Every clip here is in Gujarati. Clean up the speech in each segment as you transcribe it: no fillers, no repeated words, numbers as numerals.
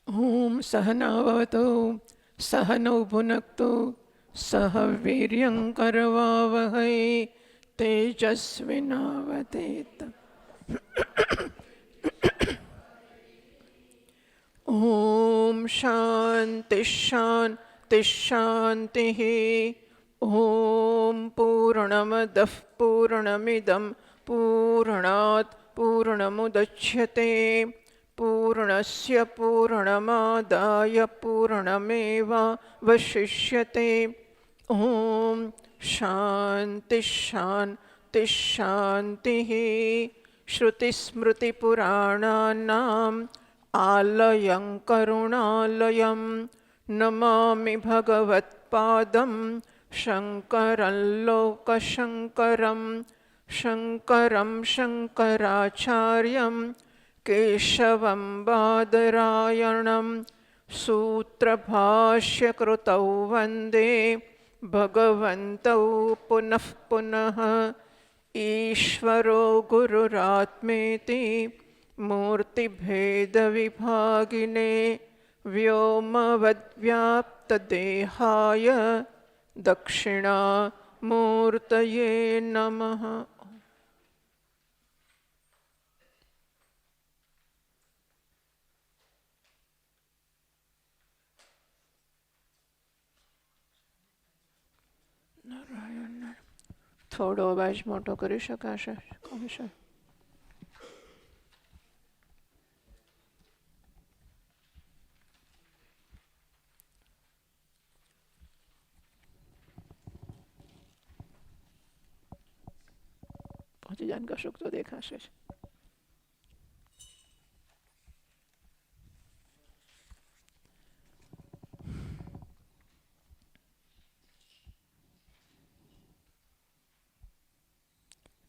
ઓમ સહનાવવતુ સહનૌ ભુનક્તુ સહ વીર્યં કરવાવહૈ તેજસ્વિનાવધેત. ઓમ શાંતિ શાંતિ શાંતિ. ઓમ પૂર્ણમદઃ પૂર્ણમિદં પૂર્ણાત પૂર્ણમુદચ્યતે પૂર્ણસ્ય પૂર્ણમાદાય પૂર્ણમેવાવશિષ્યતે. ઓમ શાંતિ શાંતિ શાંતિ. શ્રુતિસ્મૃતિપુરાણાનાં આલયં કરુણાલયં નમામિ ભગવત્પાદં શંકરં લોકશંકરં. શંકરં શંકરાચાર્યં કેશવં બાદરાયણં સૂત્રભાષ્યકૃતૌ વંદે ભગવन्तૌ પુનઃ પુનઃ. ઈશ્વરો ગુરુરાત્મેતિ મૂર્તિભેદવિભાગિને વ્યોમવદ્વ્યાપ્તદેહાય દક્ષિણામૂર્તયે નમઃ. થોડો અવાજ મોટો કરી શકાશે? પહોંચી જાન કશુંક તો દેખાશે.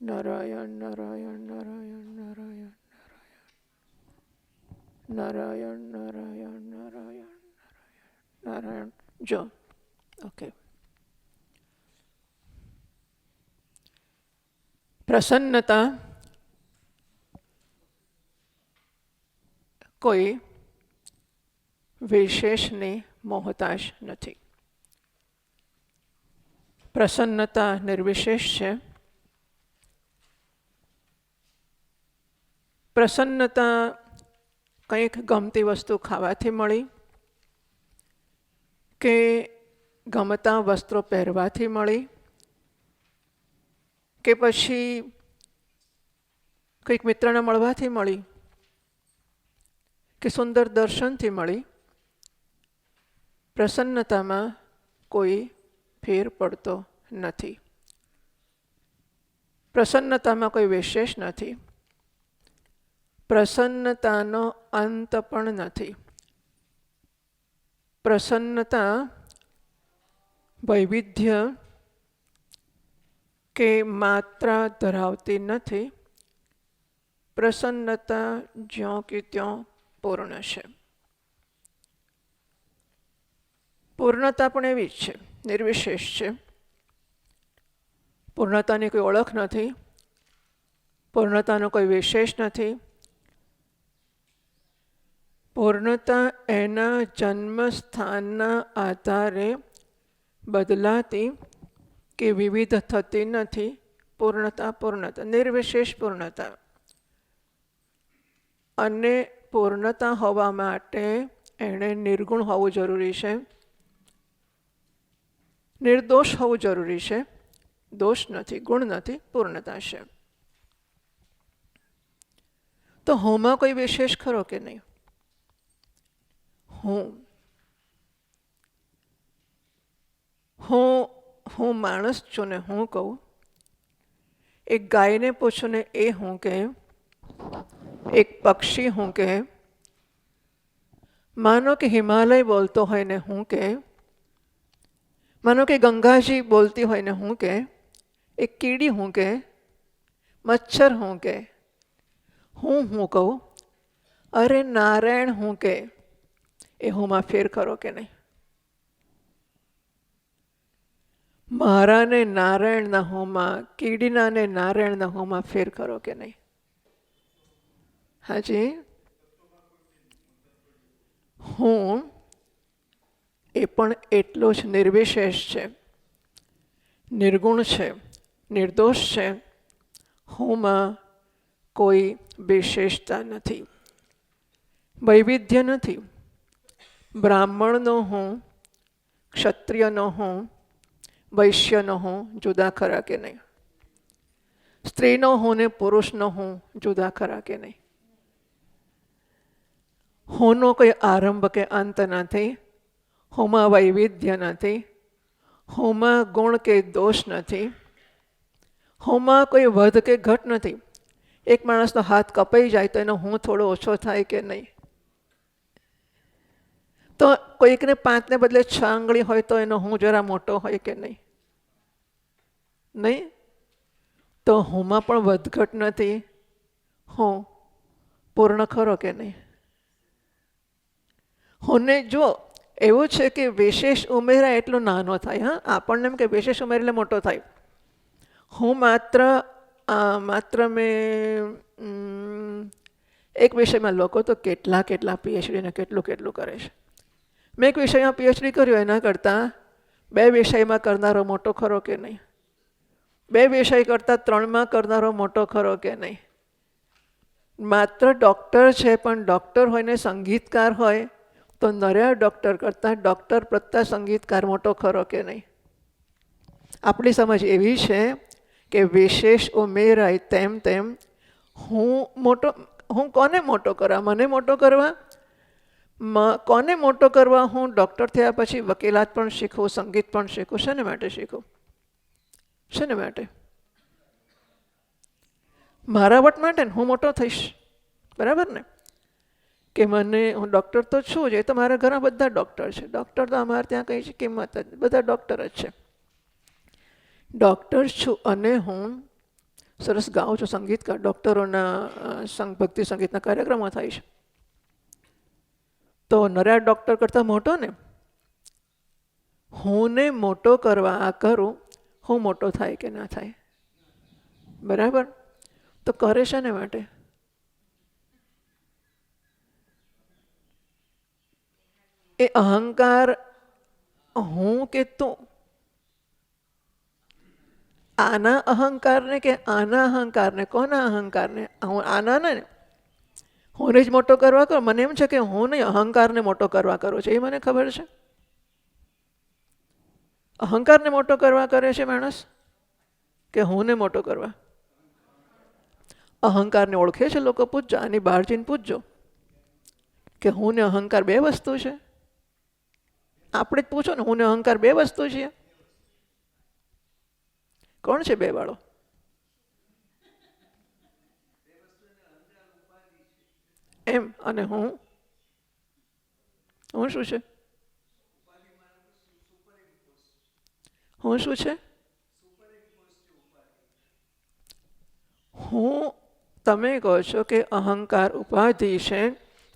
નારાયણ નારાયણ નારાયણ નારાયણ નારાયણ નારાયણ નારાયણ નારાયણ. જો ઓકે. પ્રસન્નતા કોઈ વિશેષની મોહતાજ નથી. પ્રસન્નતા નિર્વિશેષ છે. પ્રસન્નતા કંઈક ગમતી વસ્તુ ખાવાથી મળી, કે ગમતા વસ્ત્રો પહેરવાથી મળી, કે પછી કંઈક મિત્રને મળવાથી મળી, કે સુંદર દર્શનથી મળી. પ્રસન્નતામાં કોઈ ફેર પડતો નથી. પ્રસન્નતામાં કોઈ વિશેષ નથી. પ્રસન્નતાનો અંત પણ નથી. પ્રસન્નતા વૈવિધ્ય કે માત્રા ધરાવતી નથી. પ્રસન્નતા જ્યાં કે ત્યાં પૂર્ણ છે. પૂર્ણતા પણ એવી જ છે, નિર્વિશેષ છે. પૂર્ણતાની કોઈ ઓળખ નથી. પૂર્ણતાનો કોઈ વિશેષ નથી. પૂર્ણતા એના જન્મસ્થાનના આધારે બદલાતી કે વિવિધ થતી નથી. પૂર્ણતા પૂર્ણતા, નિર્વિશેષ પૂર્ણતા. અને પૂર્ણતા હોવા માટે એણે નિર્ગુણ હોવું જરૂરી છે, નિર્દોષ હોવું જરૂરી છે. દોષ નથી, ગુણ નથી, પૂર્ણતા છે. તો હોમાં કોઈ વિશેષ ખરો કે નહીં? હું માણસ છું ને હું કહું. એક ગાયને પૂછું ને એ હું કહે. એક પક્ષી હું કહે. માનો કે હિમાલય બોલતો હોય ને હું કહે. માનો કે ગંગાજી બોલતી હોય ને હું કહે. એક કીડી હું કહે. મચ્છર હું કહે. હું કહું. અરે નારાયણ હું કહે. એ હુંમાં ફેર કરો કે નહીં? મારા ને નારાયણના હોમાં, કીડીના ને નારાયણના હોમાં ફેર કરો કે નહીં? હાજી. હું એ પણ એટલો જ નિર્વિશેષ છે, નિર્ગુણ છે, નિર્દોષ છે. હુંમાં કોઈ વિશેષતા નથી, વૈવિધ્ય નથી. બ્રાહ્મણનો હું, ક્ષત્રિયનો હું, વૈશ્યનો હું જુદા ખરા કે નહીં? સ્ત્રીનો હું ને પુરુષનો હું જુદા ખરા કે નહીં? હુંનો કોઈ આરંભ કે અંત નથી, હુંમાં વૈવિધ્ય નથી, હુંમાં ગુણ કે દોષ નથી, હુંમાં કોઈ વધ કે ઘટ નથી. એક માણસનો હાથ કપાઈ જાય તો એનો હું થોડો ઓછો થાય કે નહીં? તો કોઈકને 5 ને બદલે 6 આંગળી હોય તો એનો હું જરા મોટો હોય કે નહીં? નહીં. તો હુંમાં પણ વધઘટ નથી, હું પૂર્ણ ખરો કે નહીં? હુંને જો એવું છે કે વિશેષ ઉમેરા એટલો નાનો થાય. હા, આપણને એમ કે વિશેષ ઉમેર એટલે મોટો થાય. હું માત્ર મેં એક વિષયમાં લોકો તો કેટલા પીએચડી ને કેટલું કરે છે. મેં એક વિષયમાં પીએચડી કર્યું, એના કરતાં 2 વિષયમાં કરનારો મોટો ખરો કે નહીં? 2 વિષય કરતાં 3માં કરનારો મોટો ખરો કે નહીં? માત્ર ડૉક્ટર છે, પણ ડૉક્ટર હોય ને સંગીતકાર હોય તો નર્યા ડૉક્ટર કરતાં ડૉક્ટર પ્રત્યે સંગીતકાર મોટો ખરો કે નહીં? આપણી સમજ એવી છે કે વિશેષ ઉમેરાય તેમ તેમ હું કોને મોટો કરવા? મને મોટો કરવા? કોને મોટો કરવા? હું ડૉક્ટર થયા પછી વકીલાત પણ શીખું, સંગીત પણ શીખું. શેને માટે શીખું? શેને માટે? મારા વટ માટે ને. હું મોટો થઈશ, બરાબર ને? કે હું ડૉક્ટર તો છું જ, એ તો મારા ઘણા બધા ડૉક્ટર છે. ડૉક્ટર તો અમારે ત્યાં કંઈ છે કિંમત જ, બધા ડૉક્ટર જ છે. ડૉક્ટર છું અને હું સરસ ગાઉં છું, સંગીતકાર. ડૉક્ટરોના ભક્તિ સંગીતના કાર્યક્રમો થાય છે. તો નર્યા ડૉક્ટર કરતાં મોટો ને. હુંને મોટો કરવા આ કરું, હું મોટો થાય કે ના થાય? બરાબર. તો કરે છે ને માટે? એ અહંકાર હું કે તું? આના અહંકારને કે આના અહંકારને? કોના અહંકારને? આના ને. હું જ મોટો કરવા કરો. મને એમ છે કે હું નહીં, અહંકારને મોટો કરવા કરું છે. એ મને ખબર છે. અહંકારને મોટો કરવા કરે છે માણસ કે હુંને મોટો કરવા? અહંકારને ઓળખે છે લોકો? પૂછજો, આની બહાર જઈને પૂછજો કે હું ને અહંકાર 2 વસ્તુ છે. આપણે જ પૂછો ને, હું ને અહંકાર 2 વસ્તુ છે. કોણ છે 2 વાળો? એમ. અને હું શું છે? હું શું છે? હું, તમે કહો છો કે અહંકાર ઉપાધિ છે,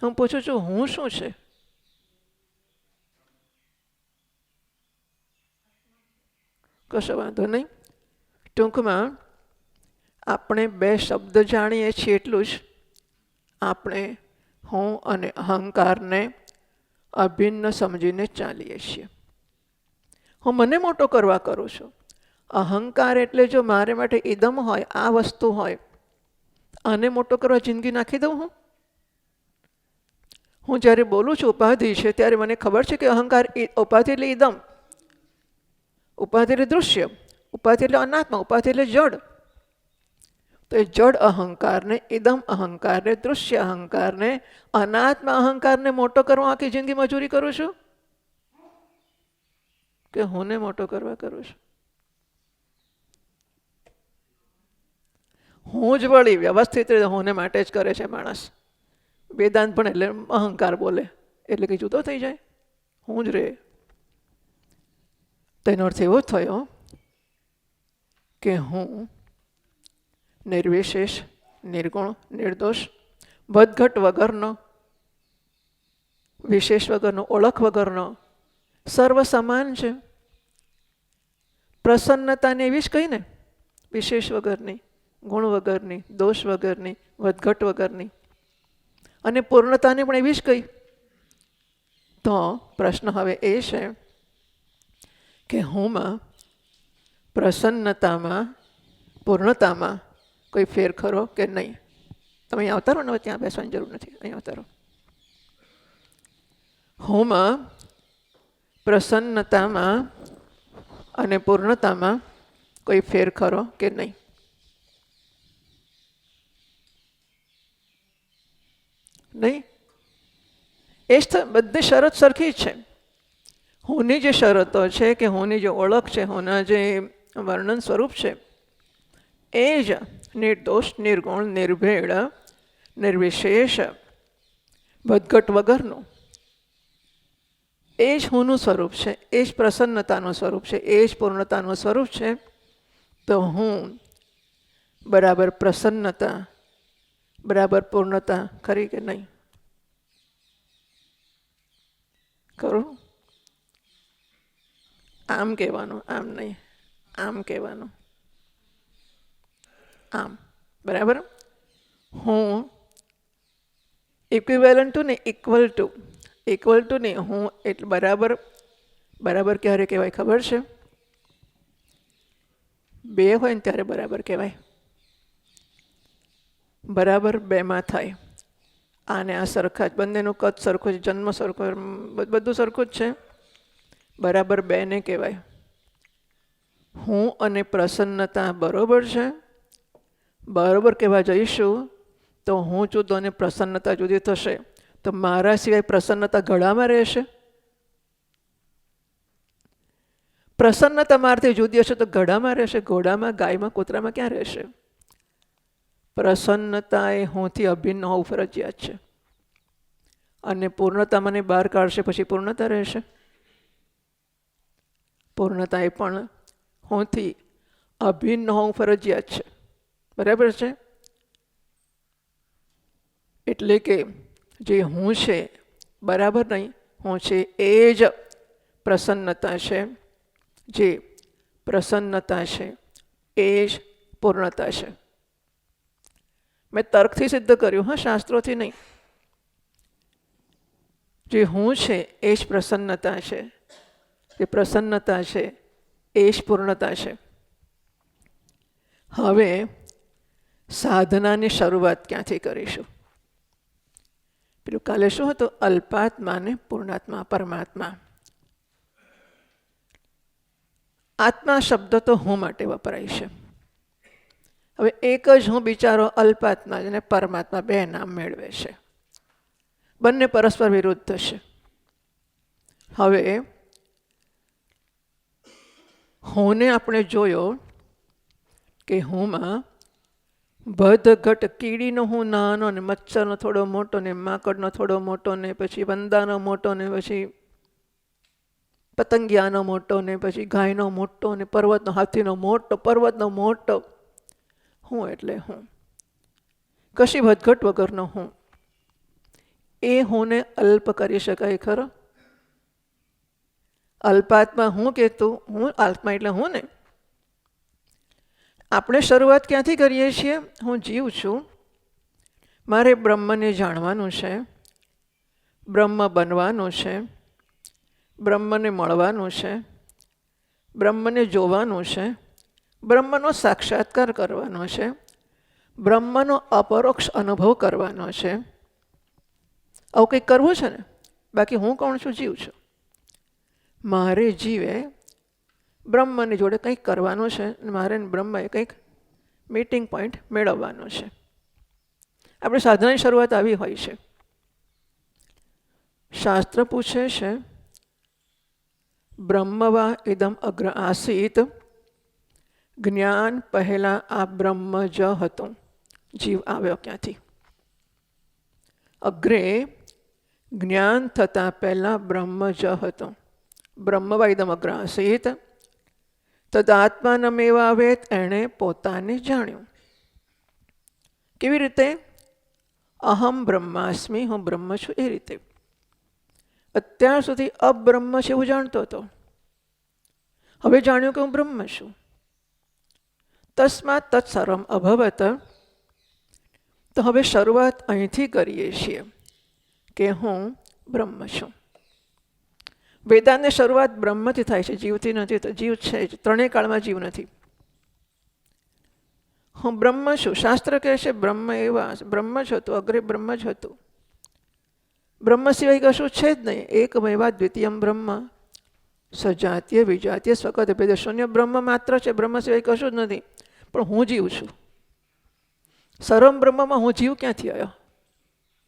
હું પૂછું છું હું શું છે? કશો વાંધો નહીં. ટૂંકમાં આપણે 2 શબ્દ જાણીએ છીએ એટલું જ આપણે હું અને અહંકારને અભિન્ન સમજીને ચાલીએ છીએ. હું મને મોટો કરવા કરું છું. અહંકાર એટલે જો મારે માટે ઇદમ હોય, આ વસ્તુ હોય, આને મોટો કરવા જિંદગી નાખી દઉં હું જ્યારે બોલું છું ઉપાધિ છે ત્યારે મને ખબર છે કે અહંકાર ઉપાધિ એટલે ઇદમ, ઉપાધિ એટલે દૃશ્ય, ઉપાધિ એટલે અનાત્મા, ઉપાધિ એટલે જડ. તો એ જડ અહંકારને, ઇદમ અહંકારને, દૃશ્ય અહંકારને, અનાત્મા અહંકારને મોટો કરવા આખી જિંદગી મજૂરી કરું છું કે હુંને મોટો કરવા કરું છું? હું જ વળી વ્યવસ્થિત રીતે હુંને માટે જ કરે છે માણસ. વેદાંત પણ એટલે અહંકાર બોલે એટલે કંઈ જુદો થઈ જાય? હું જ રે. તેનો અર્થ એવો થયો કે હું નિર્વિશેષ, નિર્ગુણ, નિર્દોષ, વધઘટ વગરનો, વિશેષ વગરનો, ઓળખ વગરનો, સર્વ સમાન છે. પ્રસન્નતાને એવી જ કહી ને, વિશેષ વગરની, ગુણ વગરની, દોષ વગરની, વધઘટ વગરની. અને પૂર્ણતાને પણ એવી જ કહી તો પ્રશ્ન હવે એ છે કે હુંમાં, પ્રસન્નતામાં, પૂર્ણતામાં કોઈ ફેર ખરો કે નહીં? તમે અહીં આવતા રહો ને, ત્યાં બેસવાની જરૂર નથી, અહીં આવતા રહો. હુંમાં, પ્રસન્નતામાં અને પૂર્ણતામાં કોઈ ફેર ખરો કે નહીં? નહીં. એ જ બધી શરત સરખી જ છે. હુંની જે શરતો છે કે હુંની જે ઓળખ છે, હુંના જે વર્ણન સ્વરૂપ છે, એ જ નિર્દોષ, નિર્ગુણ, નિર્ભેળ, નિર્વિશેષ, વધઘટ વગરનું, એ જ હુંનું સ્વરૂપ છે, એ જ પ્રસન્નતાનું સ્વરૂપ છે, એ જ પૂર્ણતાનું સ્વરૂપ છે. તો હું બરાબર પ્રસન્નતા, બરાબર પૂર્ણતા ખરી કે નહીં? ખરું? આમ કહેવાનું, આમ નહીં, આમ કહેવાનું, આમ. બરાબર? હું ઇક્વિવેલન્ટ ટુ ને ઇક્વલ ટુ, ઇક્વલ ટુ ને હું એટલે બરાબર. બરાબર ક્યારે કહેવાય ખબર છે? બે હોય ને ત્યારે બરાબર કહેવાય. બરાબર બેમાં થાય. આને આ સરખા જ, બંનેનું કદ સરખું છે, જન્મ સરખો, બધું સરખું જ છે. બરાબર બેને કહેવાય. હું અને પ્રસન્નતા બરોબર છે. બરોબર કહેવા જઈશું તો હું જુદો અને પ્રસન્નતા જુદી થશે. તો મારા સિવાય પ્રસન્નતા ઘડામાં રહેશે? પ્રસન્નતા મારાથી જુદી હશે તો ઘડામાં રહેશે? ઘોડામાં, ગાયમાં, કૂતરામાં ક્યાં રહેશે? પ્રસન્નતા એ હુંથી અભિન્ન હોવું ફરજિયાત છે. અને પૂર્ણતા મને બહાર કાઢશે પછી પૂર્ણતા રહેશે? પૂર્ણતા એ પણ હુંથી અભિન્ન હોવું ફરજિયાત છે. બરાબર છે? એટલે કે જે હું છે, બરાબર નહીં, હું છે એ જ પ્રસન્નતા છે. જે પ્રસન્નતા છે એ જ પૂર્ણતા છે. મેં તર્કથી સિદ્ધ કર્યું, હા, શાસ્ત્રોથી નહીં. જે હું છે એ જ પ્રસન્નતા છે, જે પ્રસન્નતા છે એ જ પૂર્ણતા છે. હવે સાધનાની શરૂઆત ક્યાંથી કરીશું? પેલું કાલે શું હતું? અલ્પાત્મા ને પૂર્ણાત્મા, પરમાત્મા. આત્મા શબ્દ તો હું માટે વપરાય છે. હવે એક જ હું બિચારો અલ્પાત્મા અને પરમાત્મા બે નામ મેળવે છે. બંને પરસ્પર વિરુદ્ધ છે. હવે હુંને આપણે જોયો કે હુંમાં વધઘટ, કીડીનો હું નાનો ને મચ્છરનો થોડો મોટો ને માકડનો થોડો મોટો ને પછી વંદાનો મોટો ને પછી પતંગિયાનો મોટો ને પછી ગાયનો મોટો ને પર્વતનો, હાથીનો મોટો, પર્વતનો મોટો. હું એટલે હું, કશી વધઘટ વગરનો હું. એ હુંને અલ્પ કરી શકાય ખરો? અલ્પાત્મા હું કહેતું, હું આત્મા એટલે હું ને. આપણે શરૂઆત ક્યાંથી કરીએ છીએ? હું જીવ છું, મારે બ્રહ્મને જાણવાનું છે, બ્રહ્મ બનવાનું છે, બ્રહ્મને મળવાનું છે, બ્રહ્મને જોવાનું છે, બ્રહ્મનો સાક્ષાત્કાર કરવાનો છે, બ્રહ્મનો અપરોક્ષ અનુભવ કરવાનો છે. આવું કંઈક કરવું છે ને. બાકી હું કોણ છું? જીવ છું. મારે જીવે બ્રહ્મની જોડે કંઈક કરવાનું છે, મારે બ્રહ્મએ કંઈક મીટિંગ પોઈન્ટ મેળવવાનો છે. આપણે સાધનાની શરૂઆત આવી હોય છે. શાસ્ત્ર પૂછે છે, બ્રહ્મવા ઇદમ અગ્ર આસીત, જ્ઞાન પહેલા આ બ્રહ્મ જ હતું. જીવ આવ્યો ક્યાંથી? અગ્રે જ્ઞાન થતાં પહેલા બ્રહ્મ જ હતો. બ્રહ્મવા ઇદમ અગ્ર આસીત તદાત્માનમેવાવેત, એણે પોતાને જાણ્યું. કેવી રીતે? અહમ બ્રહ્માસ્મિ, હું બ્રહ્મ છું, એ રીતે. અત્યાર સુધી અબ્રહ્મ છે એવું જાણતો હતો. હવે જાણ્યું કે હું બ્રહ્મ છું. તસ્માત તત્સર્વમ અભવત. તો હવે શરૂઆત અહીંથી કરીએ છીએ કે હું બ્રહ્મ છું. વેદાંતની શરૂઆત બ્રહ્મથી થાય છે, જીવથી નથી. તો જીવ છે જ, ત્રણેય કાળમાં જીવ નથી. હું બ્રહ્મ છું. શાસ્ત્ર કહે છે બ્રહ્મ એવા બ્રહ્મ જ હતું, અગ્રે બ્રહ્મ જ હતું. બ્રહ્મ સિવાય કશું છે જ નહીં. એક વૈવા દ્વિતીયમ બ્રહ્મ, સજાતીય વિજાતીય સ્વગત ભેદ. શૂન્ય બ્રહ્મ માત્ર છે, બ્રહ્મ સિવાય કશું જ નથી. પણ હું જીવ છું. સર્વ બ્રહ્મમાં હું જીવ ક્યાંથી આવ્યો?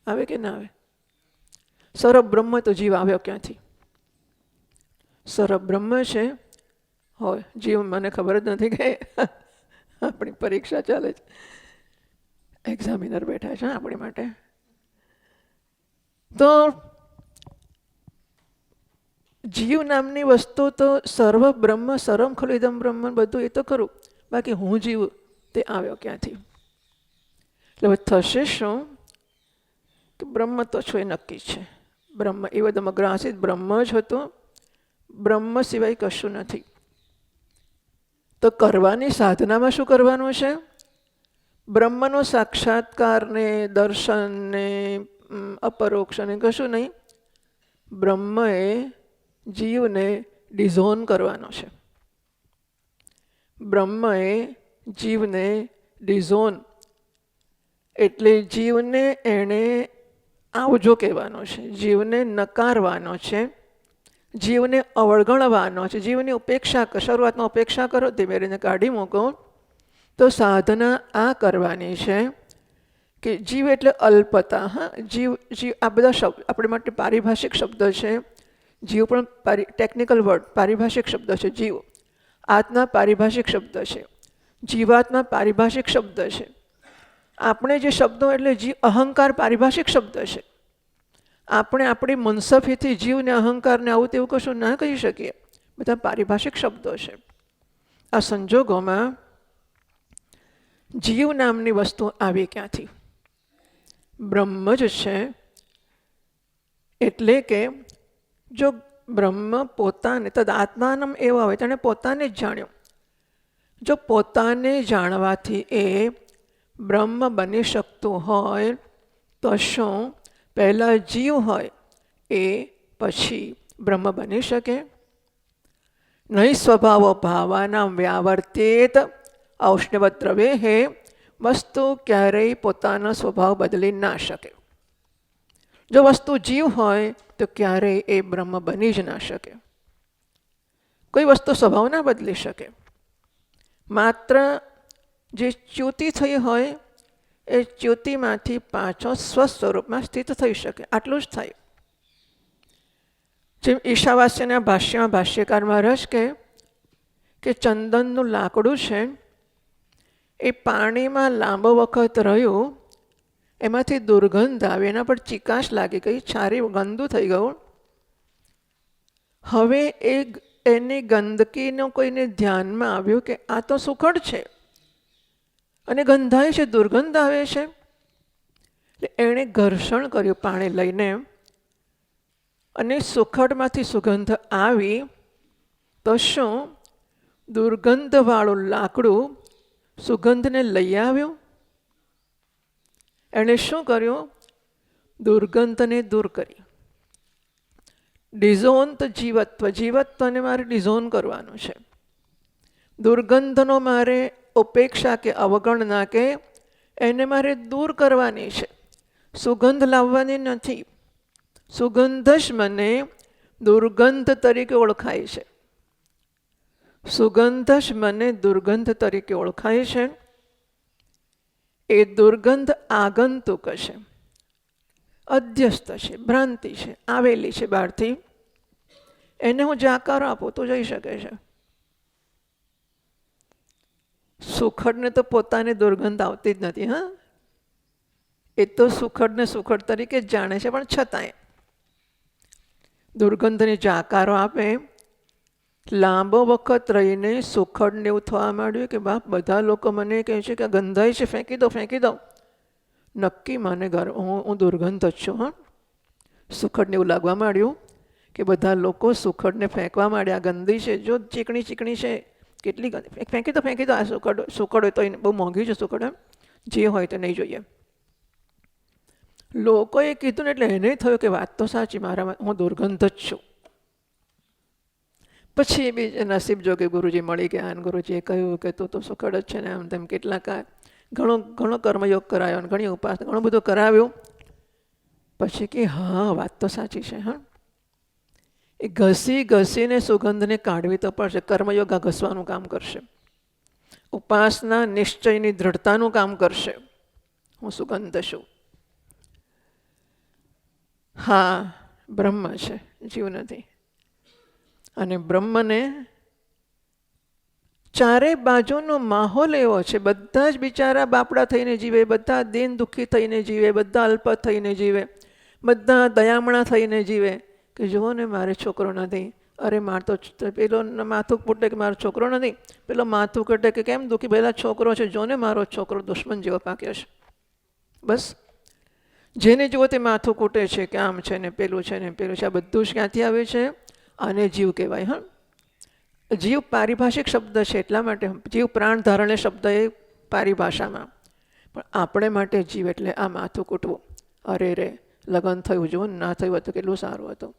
આવે કે ના આવે? સર્વ બ્રહ્મ તો જીવ આવ્યો ક્યાંથી? સર્વ બ્રહ્મ છે હોય જીવ. મને ખબર જ નથી કે આપણી પરીક્ષા ચાલે છે, એક્ઝામિનર બેઠા છે આપણી માટે. તો જીવ નામની વસ્તુ તો સર્વ બ્રહ્મ, સર્વમ ખલુ ઇદમ બ્રહ્મ, બધું એ તો ખરું. બાકી હું જીવ તે આવ્યો ક્યાંથી? એટલે હવે થશે શું કે બ્રહ્મ તો છો એ નક્કી છે. બ્રહ્મ એવો દમગ્રાસિત બ્રહ્મ જ હતો, બ્રહ્મ સિવાય કશું નથી. તો કરવાની સાધનામાં શું કરવાનું છે? બ્રહ્મનો સાક્ષાત્કારને, દર્શનને, અપરોક્ષને કશું નહીં. બ્રહ્મએ જીવને ડિઝોન કરવાનો છે. બ્રહ્મએ જીવને ડિઝોન એટલે જીવને એણે આવજો કહેવાનો છે, જીવને નકારવાનો છે, જીવને અવગણવાનો છે, જીવની ઉપેક્ષા. શરૂઆતમાં ઉપેક્ષા કરો, ધીમે ધીમે કાઢી મૂકો. તો સાધના આ કરવાની છે કે જીવ એટલે અલ્પતા. હા, જીવ જીવ આ બધા શબ્દ આપણી માટે પારિભાષિક શબ્દ છે. જીવ પણ ટેકનિકલ વર્ડ, પારિભાષિક શબ્દ છે. જીવ આત્મા પારિભાષિક શબ્દ છે, જીવાત્મા પારિભાષિક શબ્દ છે. આપણે જે શબ્દો એટલે જીવ, અહંકાર પારિભાષિક શબ્દ છે. આપણે આપણી મુનસફીથી જીવને, અહંકારને આવું તેવું કશું ના કહી શકીએ. બધા પારિભાષિક શબ્દો છે. આ સંજોગોમાં જીવ નામની વસ્તુ આવી ક્યાંથી? બ્રહ્મ જ છે. એટલે કે જો બ્રહ્મ પોતાને તદ આત્માનમ એવા હોય, તેણે પોતાને જ જાણ્યો. જો પોતાને જાણવાથી એ બ્રહ્મ બની શકતું હોય તો શું પહેલાં જીવ હોય એ પછી બ્રહ્મ બની શકે? નહીં સ્વભાવો ભાવાનામ વ્યાવર્તેત ઔષ્ણવત દ્રવ્યે. વસ્તુ ક્યારેય પોતાનો સ્વભાવ બદલી ના શકે. જો વસ્તુ જીવ હોય તો ક્યારેય એ બ્રહ્મ બની જ ના શકે. કોઈ વસ્તુ સ્વભાવ ના બદલી શકે. માત્ર જે ચ્યુતિ થઈ હોય એ ચ્યુતિમાંથી પાછો સ્વસ્વરૂપમાં સ્થિત થઈ શકે, આટલું જ થાય. જેમ ઈશાવાસ્યના ભાષ્યમાં ભાષ્યકાર મહારાજ કે ચંદનનું લાકડું છે એ પાણીમાં લાંબો વખત રહ્યું, એમાંથી દુર્ગંધ આવી, એના પર ચિકાશ લાગી ગઈ, છારી ગંદુ થઈ ગયું. હવે એની ગંદકીનું કોઈને ધ્યાનમાં આવ્યું કે આ તો સુખડ છે અને ગંધાય છે, દુર્ગંધ આવે છે. એટલે એણે ઘર્ષણ કર્યું પાણી લઈને અને સુખડમાંથી સુગંધ આવી. તો શું દુર્ગંધવાળું લાકડું સુગંધને લઈ આવ્યું? એણે શું કર્યું? દુર્ગંધને દૂર કરી. ડિઝોન તો જીવત્વ, જીવત્વને મારે ડિઝોન કરવાનું છે. દુર્ગંધનો મારે ઉપેક્ષા કે અવગણના કે એને મારે દૂર કરવાની છે, સુગંધ લાવવાની નથી. સુગંધ જ મને દુર્ગંધ તરીકે ઓળખાય છે. સુગંધ જ મને દુર્ગંધ તરીકે ઓળખાય છે. એ દુર્ગંધ આગંતુક છે, અધ્યસ્ત છે, ભ્રાંતિ છે, આવેલી છે બહારથી. એને હું જાકારો આપું તો જઈ શકે છે. સુખડને તો પોતાને દુર્ગંધ આવતી જ નથી. હા, એ તો સુખડને સુખડ તરીકે જ જાણે છે, પણ છતાંય દુર્ગંધને જાકારો આપે. લાંબો વખત રહીને સુખડને એવું થવા માંડ્યું કે બાપ બધા લોકો મને કહે છે કે ગંધાય છે, ફેંકી દો ફેંકી દો. નક્કી મને હું દુર્ગંધ જ છું. હા, સુખડને એવું લાગવા માંડ્યું કે બધા લોકો સુખડને ફેંકવા માંડ્યા, ગંદી છે, જો ચીકણી ચીકણી છે, કેટલી ગંદી, ફેંકી દો ફેંકી દો. આ સુખડ હોય તો એને બહુ મોંઘી છે સુખડ, જે હોય તો નહીં જોઈએ. લોકોએ કીધું ને એટલે એને થયું કે વાત તો સાચી, હું દુર્ગંધ જ છું. પછી બી નસીબ જો કે ગુરુજી મળી ગયા અને ગુરુજીએ કહ્યું કે તું તો સુખડ જ છે ને, આમ તેમ કેટલાક ઘણો કર્મયોગ કરાયો અને ઘણી ઉપાસના ઘણું બધું કરાવ્યું. પછી કે હા વાત તો સાચી છે. હા, એ ઘસીને સુગંધને કાઢવી તો પડશે. કર્મયોગ આ ઘસવાનું કામ કરશે, ઉપાસના નિશ્ચયની દૃઢતાનું કામ કરશે. હું સુગંધ છું. હા, બ્રહ્મ છે, જીવ નથી. અને બ્રહ્મને ચારે બાજુનો માહોલ એવો છે, બધા જ બિચારા બાપડા થઈને જીવે, બધા દીન દુઃખી થઈને જીવે, બધા અલ્પ થઈને જીવે, બધા દયામણા થઈને જીવે. કે જુઓ ને મારે છોકરો નથી, અરે માર તો પેલો માથું ફૂટે કે મારો છોકરો નથી, પેલો માથું કટે કે કેમ દુઃખી, પહેલા છોકરો છે, જો ને મારો છોકરો દુશ્મન જેવો પાક્યો છે. બસ જેને જુઓ તે માથું કૂટે છે કે આમ છે ને પેલું છે ને પેલું છે. આ બધું જ ક્યાંથી આવે છે? આને જીવ કહેવાય. હા, જીવ પારિભાષિક શબ્દ છે, એટલા માટે જીવ પ્રાણ ધારણે શબ્દ એ પારિભાષામાં. પણ આપણે માટે જીવ એટલે આ માથું કૂટવું. અરે રે લગ્ન થયું, જુઓ ને ના થયું હતું કેટલું સારું હતું.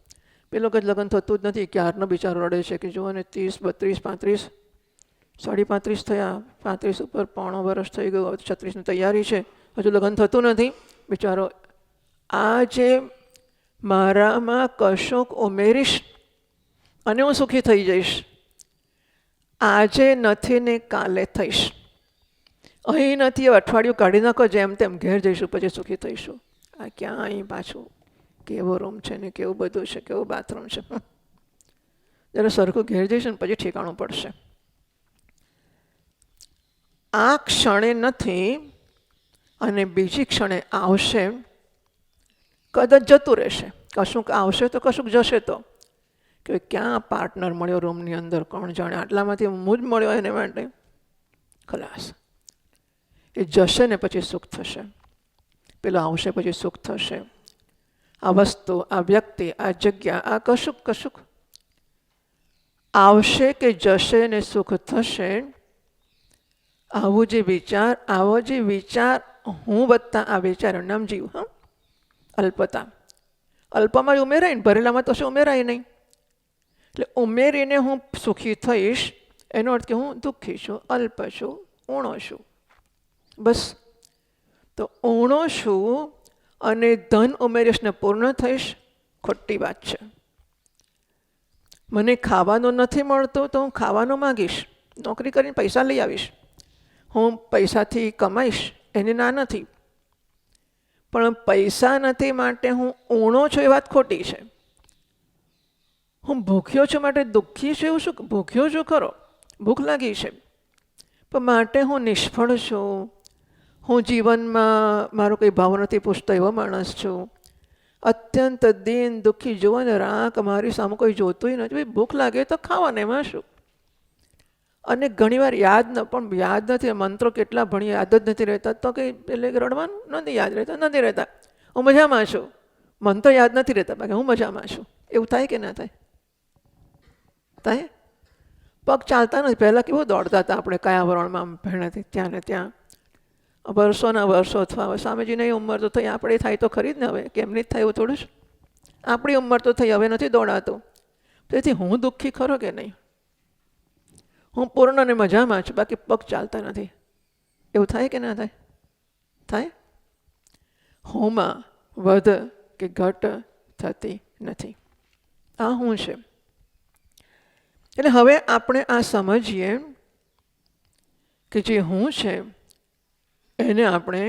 પેલો કંઈ લગ્ન થતું જ નથી, ક્યારનો બિચારો રડે છે કે જુઓ ને 30, 32, 35, 35 થયા, 35 ઉપર 3 વર્ષ થઈ ગયું, 36ની તૈયારી છે, હજુ લગ્ન થતું નથી બિચારો. આ જે મારામાં કશુંક ઉમેરીશ અને હું સુખી થઈ જઈશ, આજે નથી ને કાલે થઈશ. અહીં નથી, અઠવાડિયું કાઢી નાખો, જેમ તેમ ઘેર જઈશું પછી સુખી થઈશું. આ ક્યાં અહીં પાછું કેવો રૂમ છે ને કેવું બધું છે, કેવું બાથરૂમ છે. જ્યારે સરખું ઘેર જઈશું ને પછી ઠેકાણું પડશે. આ ક્ષણે નથી અને બીજી ક્ષણે આવશે, કદાચ જતું રહેશે. કશુંક આવશે તો કશુંક જશે. તો કે ક્યાં પાર્ટનર મળ્યો રૂમની અંદર, કોણ જાણે, આટલામાંથી હું જ મળ્યો એને માટે. ખલાસ. એ જશે ને પછી સુખ થશે, પેલો આવશે પછી સુખ થશે. આ વસ્તુ, આ વ્યક્તિ, આ જગ્યા, આ કશુંક આવશે કે જશે ને સુખ થશે. આવો જે વિચાર હું વત્તા આ વિચાર, નામ જીવ. હા, અલ્પતા. અલ્પમાં જ ઉમેરાય ને, ભરેલામાં તો શું ઉમેરાય નહીં. એટલે ઉમેરીને હું સુખી થઈશ, એનો અર્થ કે હું દુઃખી છું, અલ્પ છું, ઊણો છું. બસ. તો ઊણો છું અને ધન ઉમેરીશ ને પૂર્ણ થઈશ, ખોટી વાત છે. મને ખાવાનું નથી મળતું તો હું ખાવાનું માગીશ, નોકરી કરીને પૈસા લઈ આવીશ. હું પૈસાથી કમાઈશ એની ના નથી, પણ પૈસા નથી માટે હું ઊણો છું એ વાત ખોટી છે. હું ભૂખ્યો છું માટે દુઃખી છું એવું શું? ભૂખ્યો છું ખરો, ભૂખ લાગી છે, પણ માટે હું નિષ્ફળ છું, હું જીવનમાં મારો કંઈ ભાવ નથી પૂછતો એવો માણસ છું, અત્યંત દીન દુઃખી. જુઓ ને રાખ મારી સામે કોઈ જોતું નથી, ભૂખ લાગે તો ખાવાને એમાં શું. અને ઘણીવાર યાદ નથી, મંત્રો કેટલા ભણીએ યાદ જ નથી રહેતા. તો કંઈ એટલે રડવાનું નથી, યાદ નથી રહેતા. હું મજામાં છું, મન તો યાદ નથી રહેતા, બાકી હું મજામાં છું. એવું થાય કે ના થાય? થાય. પગ ચાલતા નથી. પહેલાં કેવું દોડતા હતા આપણે કયા વરણમાં, ભેણાથી ત્યાં ને ત્યાં, વર્ષોના વર્ષો. અથવા સ્વામીજીની ઉંમર તો થઈ, આપણે થાય તો ખરી જ ને હવે, કેમ નહીં થાય એવું થોડું જ. આપણી ઉંમર તો થઈ, હવે નથી દોડાતું. તેથી હું દુઃખી ખરો કે નહીં? હું પૂર્ણ અને મજામાં છું, બાકી પગ ચાલતા નથી. એવું થાય કે ના થાય? થાય. હુંમાં વધ કે ઘટ થતી નથી. આ હું છે. એટલે હવે આપણે આ સમજીએ કે જે હું છે એને આપણે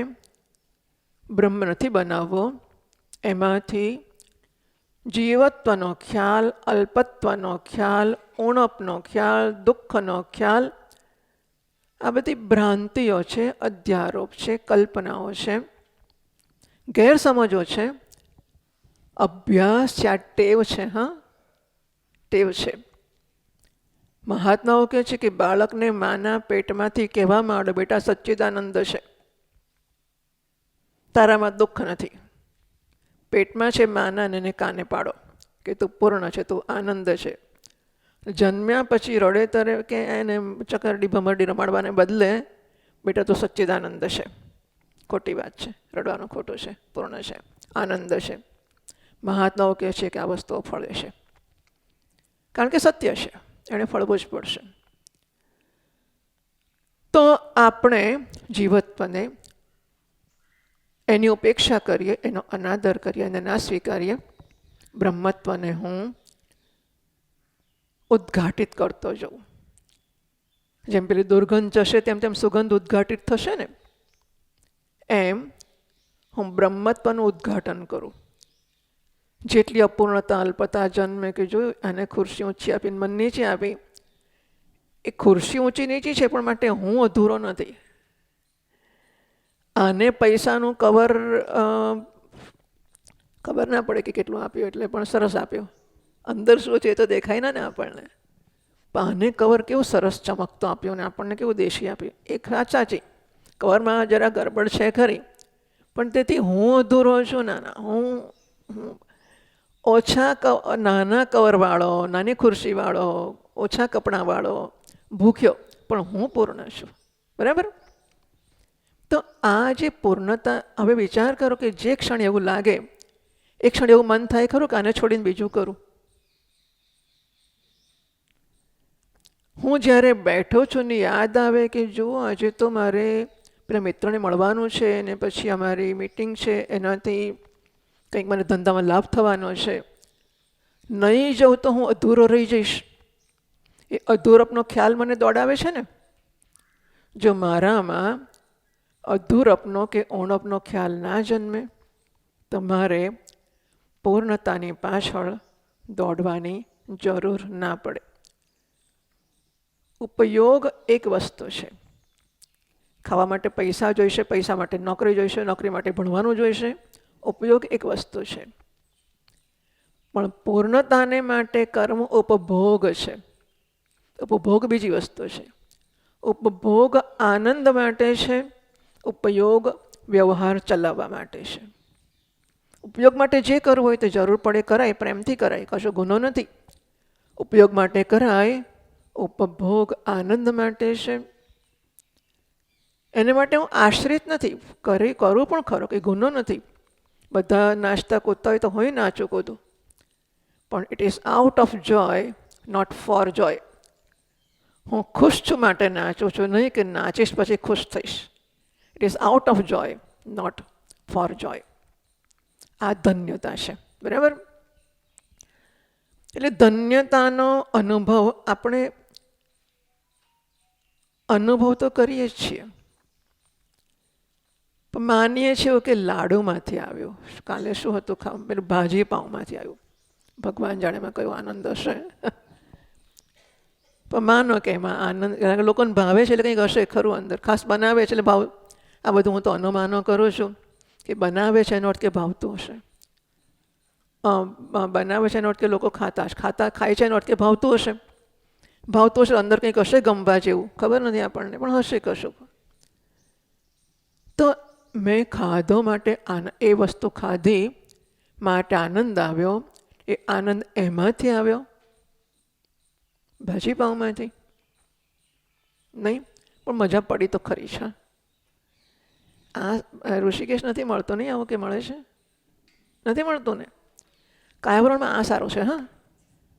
બ્રહ્મ નથી બનાવવો. એમાંથી જીવત્વનો ખ્યાલ, અલ્પત્વનો ખ્યાલ, ઉણપનો ખ્યાલ, દુઃખનો ખ્યાલ, આ બધી ભ્રાંતિઓ છે, અધ્યારોપ છે, કલ્પનાઓ છે, ગેરસમજો છે, અભ્યાસ છે, આ ટેવ છે. હા, ટેવ છે. મહાત્માઓ કહે છે કે બાળકને માના પેટમાંથી કહેવામાં આવે, બેટા સચ્ચિદાનંદ છે, તારામાં દુઃખ નથી. પેટમાં છે માના, એને કાને પાડો કે તું પૂર્ણ છે, તું આનંદ છે. જન્મ્યા પછી રડે તરે કે એને ચકરડી ભમરડી રમાડવાને બદલે બેટા તું સચ્ચિદાનંદ છે. ખોટી વાત છે, રડવાનું ખોટું છે, પૂર્ણ છે, આનંદ છે. મહાત્માઓ કહે છે કે આ વસ્તુઓ ફળે છે, કારણ કે સત્ય છે. એણે ફળવું જ પડશે. તો આપણે જીવત્વને એની ઉપેક્ષા કરીએ, એનો અનાદર કરીએ અને ના સ્વીકારીએ. બ્રહ્મત્વને હું ઉદ્ઘાટિત કરતો જાઉં. જેમ પેલી દુર્ગંધ જશે તેમ તેમ સુગંધ ઉદ્ઘાટિત થશે ને, એમ હું બ્રહ્મત્વનું ઉદ્ઘાટન કરું. જેટલી અપૂર્ણતા અલ્પતા જન્મે કે જોયું, આને ખુરશી ઊંચી આપીને મન નીચે આપી. એ ખુરશી ઊંચી નીચી છે પણ માટે હું અધૂરો નથી. આને પૈસાનું કવર ખબર ના પડે કે કેટલું આપ્યું એટલે, પણ સરસ આપ્યો. અંદર શું છે એ તો દેખાય ના ને આપણને. પણ આને કવર કેવું સરસ ચમકતો આપ્યો ને આપણને કેવું દેશી આપ્યું. એ સાચી કવરમાં જરા ગરબડ છે ખરી, પણ તેથી હું અધૂરો છું. હું નાના કવરવાળો, નાની ખુરશીવાળો, ઓછા કપડાંવાળો, ભૂખ્યો, પણ હું પૂર્ણ છું. બરાબર? તો આ જે પૂર્ણતા, હવે વિચાર કરો કે જે ક્ષણ એવું લાગે, એક ક્ષણ એવું મન થાય ખરું કે આને છોડીને બીજું કરું. હું જ્યારે બેઠો છું ને યાદ આવે કે જુઓ આજે તો મારે પેલા મિત્રને મળવાનું છે ને પછી અમારી મીટિંગ છે, એનાથી કંઈક મને ધંધામાં લાભ થવાનો છે, નહીં જઉં તો હું અધૂરો રહી જઈશ. એ અધૂરપનો ખ્યાલ મને દોડાવે છે ને. જો મારામાં અધૂરપનો કે ઉણપનો ખ્યાલ ના જન્મે તો મારે પૂર્ણતાની પાછળ દોડવાની જરૂર ના પડે. ઉપયોગ એક વસ્તુ છે. ખાવા માટે પૈસા જોઈશે, પૈસા માટે નોકરી જોઈશે, નોકરી માટે ભણવાનું જોઈશે. ઉપયોગ એક વસ્તુ છે. પણ પૂર્ણતાને માટે કર્મ ઉપભોગ છે. ઉપભોગ બીજી વસ્તુ છે. ઉપભોગ આનંદ માટે છે, ઉપયોગ વ્યવહાર ચલાવવા માટે છે. ઉપયોગ માટે જે કરવું હોય તે જરૂર પડે કરાય, પ્રેમથી કરાય, કશો ગુનો નથી. ઉપયોગ માટે કરાય, ઉપભોગ આનંદ માટે છે. એને માટે હું આશ્રિત નથી. કરું પણ ખરો, કે ગુનો નથી. બધા નાચતા કૂદતા હોય તો હોય નાચું કૂદું, પણ it is out of joy, not for joy. હું ખુશ છું માટે નાચું છું, નહીં કે નાચીશ પછી ખુશ થઈશ. It is out of joy, not for joy. આ ધન્યતા છે. બરાબર? એટલે ધન્યતાનો અનુભવ આપણે અનુભવ તો કરીએ જ છીએ. પણ માનીએ છીએ કે લાડુમાંથી આવ્યો, કાલે શું હતું ખાવા, પેલું ભાજી પાઉંમાંથી આવ્યું. ભગવાન જાણે એમાં કયો આનંદ હશે. પણ માનો કે એમાં આનંદ લોકોને ભાવે છે એટલે કંઈક હશે ખરું અંદર. ખાસ બનાવે છે એટલે ભાવ. આ બધું હું તો અનુમાનો કરું છું કે બનાવે છે એનો અર્થ કે ભાવતું હશે. બનાવે છે એનો અર્થ કે લોકો ખાય છે એનો અર્થ કે ભાવતું હશે. ભાવતું હશે અંદર કંઈક હશે ગમવા જેવું, ખબર નથી આપણને, પણ હશે કશું. તો મેં ખાધો માટે એ વસ્તુ ખાધી માટે આનંદ આવ્યો. એ આનંદ એમાંથી આવ્યો, ભાજી પાઉંમાંથી નહીં, પણ મજા પડી તો ખરી છે. આ ઋષિકેશ નથી મળતો નહીં આવું, કે મળે છે? નથી મળતું ને. કાયાવરણમાં આ સારું છે. હા,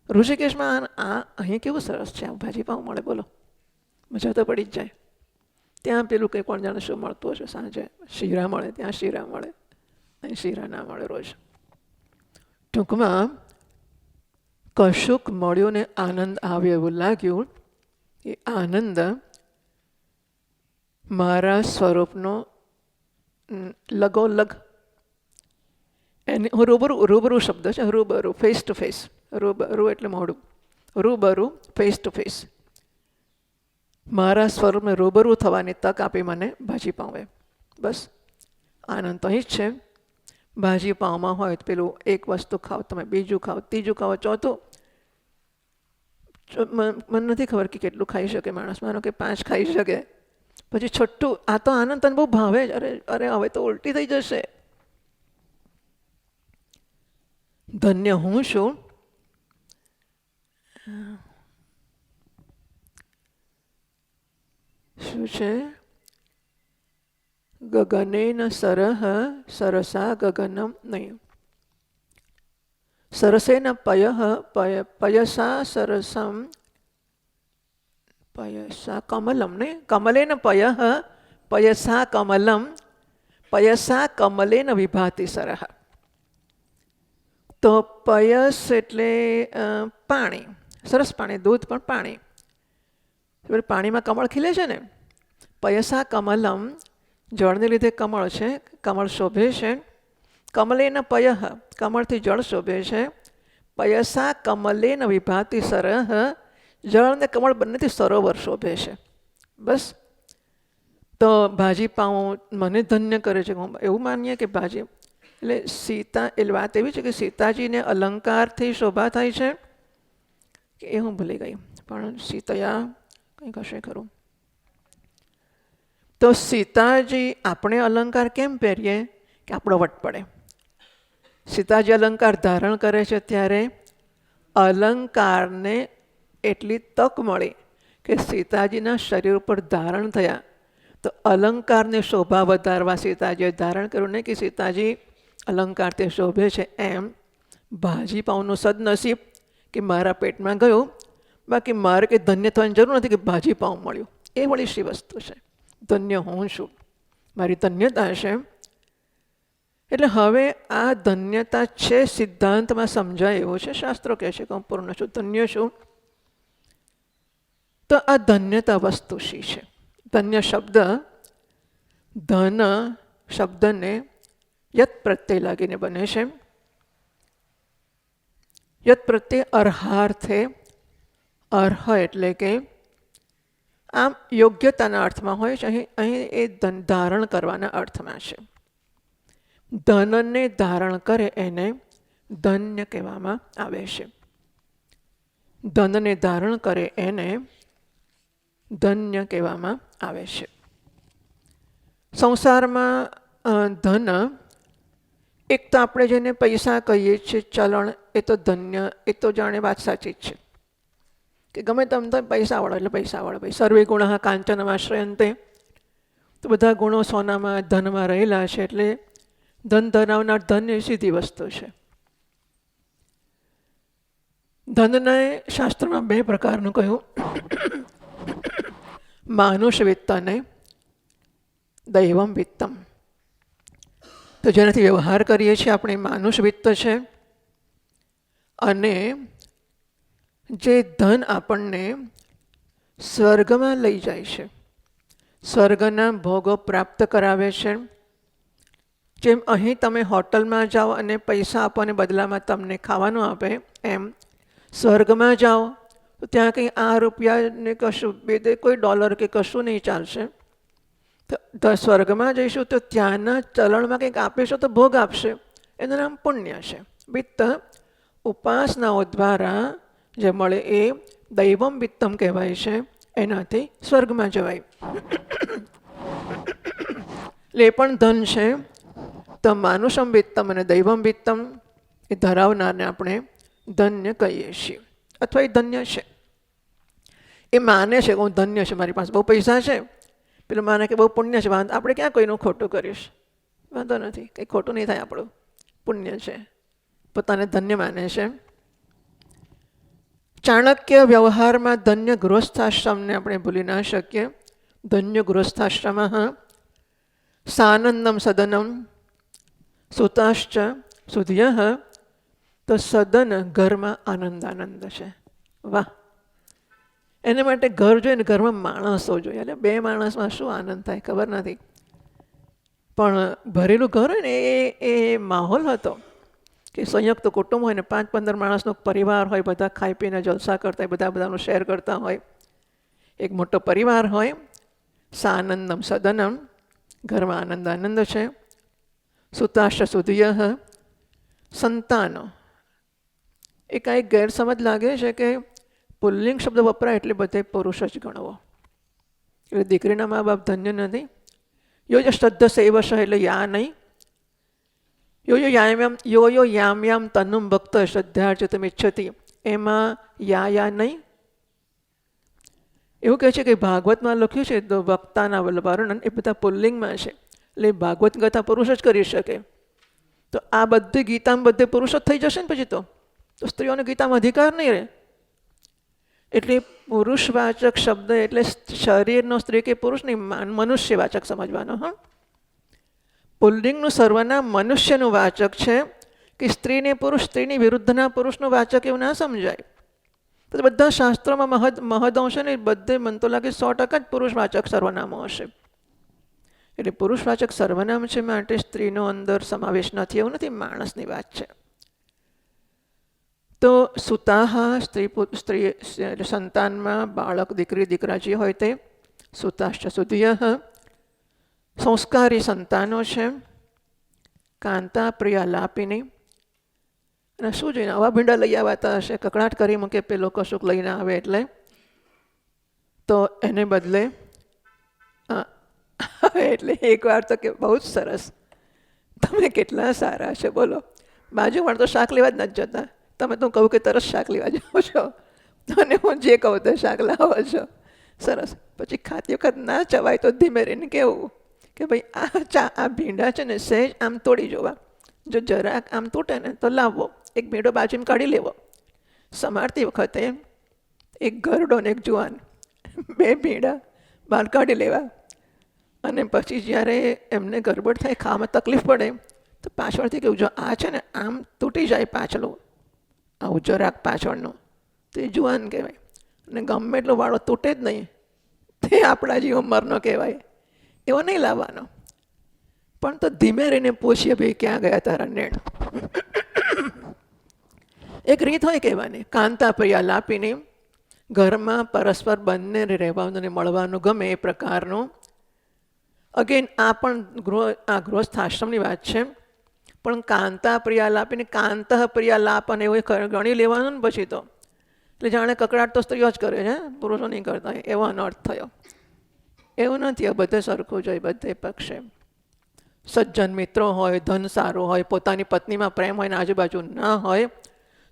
ઋષિકેશમાં આ અહીં કેવું સરસ છે. આ ભાજી પાઉં મળે, બોલો, મજા તો પડી જ જાય. ત્યાં પેલું કંઈ કોણ જાણે શું મળતું હશે સાંજે. શીરા મળે, ત્યાં શીરા મળે, અહીં શીરા ના મળે રોજ. ટૂંકમાં કશુંક મળ્યું ને આનંદ આવ્યો એવું લાગ્યું. એ આનંદ મારા સ્વરૂપનો લગોલગ, એની રૂબરૂ શબ્દ છે. રૂબરૂ, ફેસ ટુ ફેસ. રૂબરૂ એટલે મોઢું. રૂબરૂ, ફેસ ટુ ફેસ. મારા સ્વરૂપને રૂબરૂ થવાની તક આપી મને ભાજી પાઉંએ. બસ આનંદ તો અહીં જ છે. ભાજી પાઉંમાં હોય તો પેલું એક વસ્તુ ખાઓ, તમે બીજું ખાઓ, ત્રીજું ખાઓ, ચોથું. મને નથી ખબર કે કેટલું ખાઈ શકે માણસ. માનો કે 5 ખાઈ શકે, પછી છઠ્ઠું. આ તો આનંદ તને બહુ ભાવે જ. અરે હવે તો ઉલટી થઈ જશે. ધન્ય હું છું. શું છે? ગગનેન સરહ સરસા ગગનમ, નહીં, સરસેન પયસા સરસમ પયસા કમલમ ને કમલેન પય પયસા કમલમ પયસા કમલેન વિભાતિ સરહ. તો પયસ એટલે પાણી, સરસ પાણી, દૂધ પણ પાણી. પાણીમાં કમળ ખીલે છે ને. પયસા કમલમ, જળને લીધે કમળ છે, કમળ શોભે છે. કમલેન પય, કમળથી જળ શોભે છે. પયસા કમલેન વિભાતિ સરહ, જળ ને કમળ બંનેથી સરોવર શોભે છે. બસ. તો ભાજી પાઉં મને ધન્ય કરે છે. એવું માનીએ કે ભાજી એટલે સીતા, એટલે વાત એવી છે કે સીતાજીને અલંકારથી શોભા થાય છે કે એ હું ભૂલી ગઈ, પણ સીતયા કંઈક હશે ખરું. તો સીતાજી આપણે અલંકાર કેમ પહેરીએ કે આપણો વટ પડે. સીતાજી અલંકાર ધારણ કરે છે ત્યારે અલંકારને એટલી તક મળી કે સીતાજીના શરીર ઉપર ધારણ થયા. તો અલંકારની શોભા વધારવા સીતાજીએ ધારણ કર્યું, નહીં કે સીતાજી અલંકારથી શોભે છે એમ. ભાજી પાઉંનું સદનસીબ કે મારા પેટમાં ગયું, બાકી મારે કંઈ ધન્ય થવાની જરૂર નથી કે ભાજી પાઉં મળ્યું. એ વળી શી વસ્તુ છે? ધન્ય હું છું, મારી ધન્યતા છે. એટલે હવે આ ધન્યતા છે સિદ્ધાંતમાં સમજાય એવું છે. શાસ્ત્રો કહે છે કે હું પૂર્ણ છું, ધન્ય છું. તો આ ધન્યતા વસ્તુ શી છે? ધન્ય શબ્દ, ધન શબ્દને યત પ્રત્યય લાગીને બને છે. યત પ્રત્યય અર્હાર્થે, અર્હ એટલે કે આમ યોગ્યતાના અર્થમાં હોય છે. અહીં એ ધન ધારણ કરવાના અર્થમાં છે. ધનને ધારણ કરે એને ધન્ય કહેવામાં આવે છે. ધનને ધારણ કરે એને ધન્ય કહેવામાં આવે છે. સંસારમાં ધન, એક તો આપણે જેને પૈસા કહીએ છીએ, ચલણ, એ તો ધન્ય, એ તો જાણે વાત સાચી જ છે કે ગમે તેમ તો પૈસા વાળો એટલે પૈસા વાળો. ભાઈ સર્વે ગુણ કાંચનમાં શ્રયંતે, તો બધા ગુણો સોનામાં, ધનમાં રહેલા છે. એટલે ધન ધરાવનાર ધન એ સીધી વસ્તુ છે. ધનને શાસ્ત્રમાં બે પ્રકારનું કહ્યું, માનુષ વિત્ત અને દૈવમ વિત્તમ. તો જેનાથી વ્યવહાર કરીએ છીએ આપણે માનુષ વિત્ત છે. અને જે ધન આપણને સ્વર્ગમાં લઈ જાય છે, સ્વર્ગના ભોગો પ્રાપ્ત કરાવે છે. જેમ અહીં તમે હોટલમાં જાઓ અને પૈસા આપો અને બદલામાં તમને ખાવાનું આપે, એમ સ્વર્ગમાં જાઓ તો ત્યાં કંઈ આ રૂપિયાને કશું બે કોઈ ડોલર કે કશું નહીં ચાલશે. તો સ્વર્ગમાં જઈશું તો ત્યાંના ચલણમાં કંઈક આપીશું તો ભોગ આપશે, એનું નામ પુણ્ય છે. વિત્ત ઉપાસનાઓ દ્વારા જે મળે એ દૈવમ વિત્તમ કહેવાય છે. એનાથી સ્વર્ગમાં જવાય. એટલે એ પણ ધન છે. તો માનુષમ વિત્તમ અને દૈવમ વિત્તમ એ ધરાવનારને આપણે ધન્ય કહીએ છીએ, અથવા એ ધન્ય છે. એ માને છે કે હું ધન્ય છે, મારી પાસે બહુ પૈસા છે. પેલું માને કે બહુ પુણ્ય છે, વાંધો આપણે ક્યાં કોઈનું ખોટું કરીશ, વાંધો નથી, કંઈ ખોટું નહીં થાય, આપણું પુણ્ય છે. પોતાને ધન્ય માને છે. ચાણક્ય વ્યવહારમાં ધન્ય ગૃહસ્થાશ્રમને આપણે ભૂલી ના શકીએ. ધન્ય ગૃહસ્થાશ્રમ સાનંદમ સદનમ સુતાશ્ચ સુધ્ય. તો સદન ઘરમાં આનંદ આનંદ છે. વાહ! એના માટે ઘર જોઈએ ને ઘરમાં માણસો જોઈએ. એટલે બે માણસમાં શું આનંદ થાય ખબર નથી, પણ ભરેલું ઘર હોય ને એ માહોલ હતો કે સંયુક્ત કુટુંબ હોય ને 5-15 માણસનો પરિવાર હોય, બધા ખાઈ પીને જલસા કરતા હોય, બધા બધાનું શેર કરતા હોય, એક મોટો પરિવાર હોય. સાનંદમ સદનમ, ઘરમાં આનંદ આનંદ છે. સુતાશ્ચ સુધ્ય, સંતાનો. એ કાંઈક ગેરસમજ લાગે છે કે પુલ્લિંગ શબ્દ વપરાય એટલે બધે પુરુષ જ ગણવો, એટલે દીકરીના મા બાપ ધન્ય નથી. યો યો શ્રદ્ધ સેવશ એટલે યા નહીં. યો યામ યામ તનુમ ભક્ત શ્રદ્ધાર્ચિતમ ઇચ્છતિ, એમાં યા નહીં. એવું કહે છે કે ભાગવતમાં લખ્યું છે તો વક્તાના વર્ણન એ બધા પુલ્લિંગમાં છે, એટલે ભાગવત કથા પુરુષ જ કરી શકે. તો આ બધી ગીતામાં બધે પુરુષ જ થઈ જશે ને પછી તો સ્ત્રીઓને ગીતામાં અધિકાર નહીં રહે. એટલે પુરુષવાચક શબ્દ એટલે શરીરનો સ્ત્રી કે પુરુષ નહીં, મનુષ્યવાચક સમજવાનો. હા, પુલ્લિંગનું સર્વનામ મનુષ્યનું વાચક છે કે સ્ત્રીને પુરુષ, સ્ત્રીની વિરુદ્ધના પુરુષનું વાચક એવું ના સમજાય. તો બધા શાસ્ત્રોમાં મહદઅંશે ને બધે મને તો લાગે 100% જ પુરુષવાચક સર્વનામો હશે. એટલે પુરુષવાચક સર્વનામ છે માટે સ્ત્રીનો અંદર સમાવેશ નથી એવું નથી, માણસની વાત છે. તો સુતાહ સ્ત્રી સંતાનમાં બાળક દીકરી દીકરા જે હોય તે, સુતાશ્ચ સુધિય સંસ્કારી સંતાનો છે. કાંતા પ્રિયાલાપિની, અને શું જોઈને આવા ભીંડા લઈ આવતા હશે, કકડાટ કરી મૂકે પેલો કશુંક લઈને આવે એટલે. તો એને બદલે એટલે એક વાર તો કે બહુ જ સરસ, તમે કેટલા સારા છે બોલો, બાજુમાં તો શાક લેવા જ નથી જતા, તમે તો કહું કે તરત શાક લેવા જાઓ છો, અને હું જે કહું તો શાક લાવો છો. સરસ. પછી ખાતી વખત ના ચવાય તો ધીમે રહીને કહેવું કે ભાઈ આ ભીંડા છે ને સહેજ આમ તોડી જોવા, જો જરાક આમ તૂટે ને તો લાવવો, એક ભીંડો બાજુમાં કાઢી લેવો. સમારતી વખતે એક ગરડો ને એક જુવાન, બે ભીંડા બહાર કાઢી લેવા. અને પછી જ્યારે એમને ગરબડ થાય, ખાવામાં તકલીફ પડે, તો પાછળથી કેવું, જો આ છે ને આમ તૂટી જાય પાછળનું, આવું જરાક પાછળનું, તો એ જુવાન કહેવાય. અને ગમે એટલો વાળો તૂટે જ નહીં, તે આપણા જે ઉંમરનો કહેવાય. એવો નહીં લાવવાનો, પણ તો ધીમે રહીને પૂછીએ ભાઈ ક્યાં ગયા તારા નેણ. એક રીત હોય કહેવાની. કાંતા પ્રિયા લાપીની, ઘરમાં પરસ્પર બંને રહેવાનું ને મળવાનું ગમે એ પ્રકારનું. અગેન આ પણ ગૃહસ્થ આશ્રમની વાત છે, પણ કાંતા પ્રિયાલાપ અને કાંત પ્રિયાલાપ અને એવું ગણી લેવાનું ને પછી તો, એટલે જાણે કકડાટ તો સ્ત્રીઓ જ કરે છે, પુરુષો નહીં કરતા, એવો અનર્થ થયો. એવું નથી, બધે સરખું જોઈએ બધે પક્ષે. સજ્જન મિત્રો હોય, ધન સારું હોય, પોતાની પત્નીમાં પ્રેમ હોય ને આજુબાજુ ના હોય,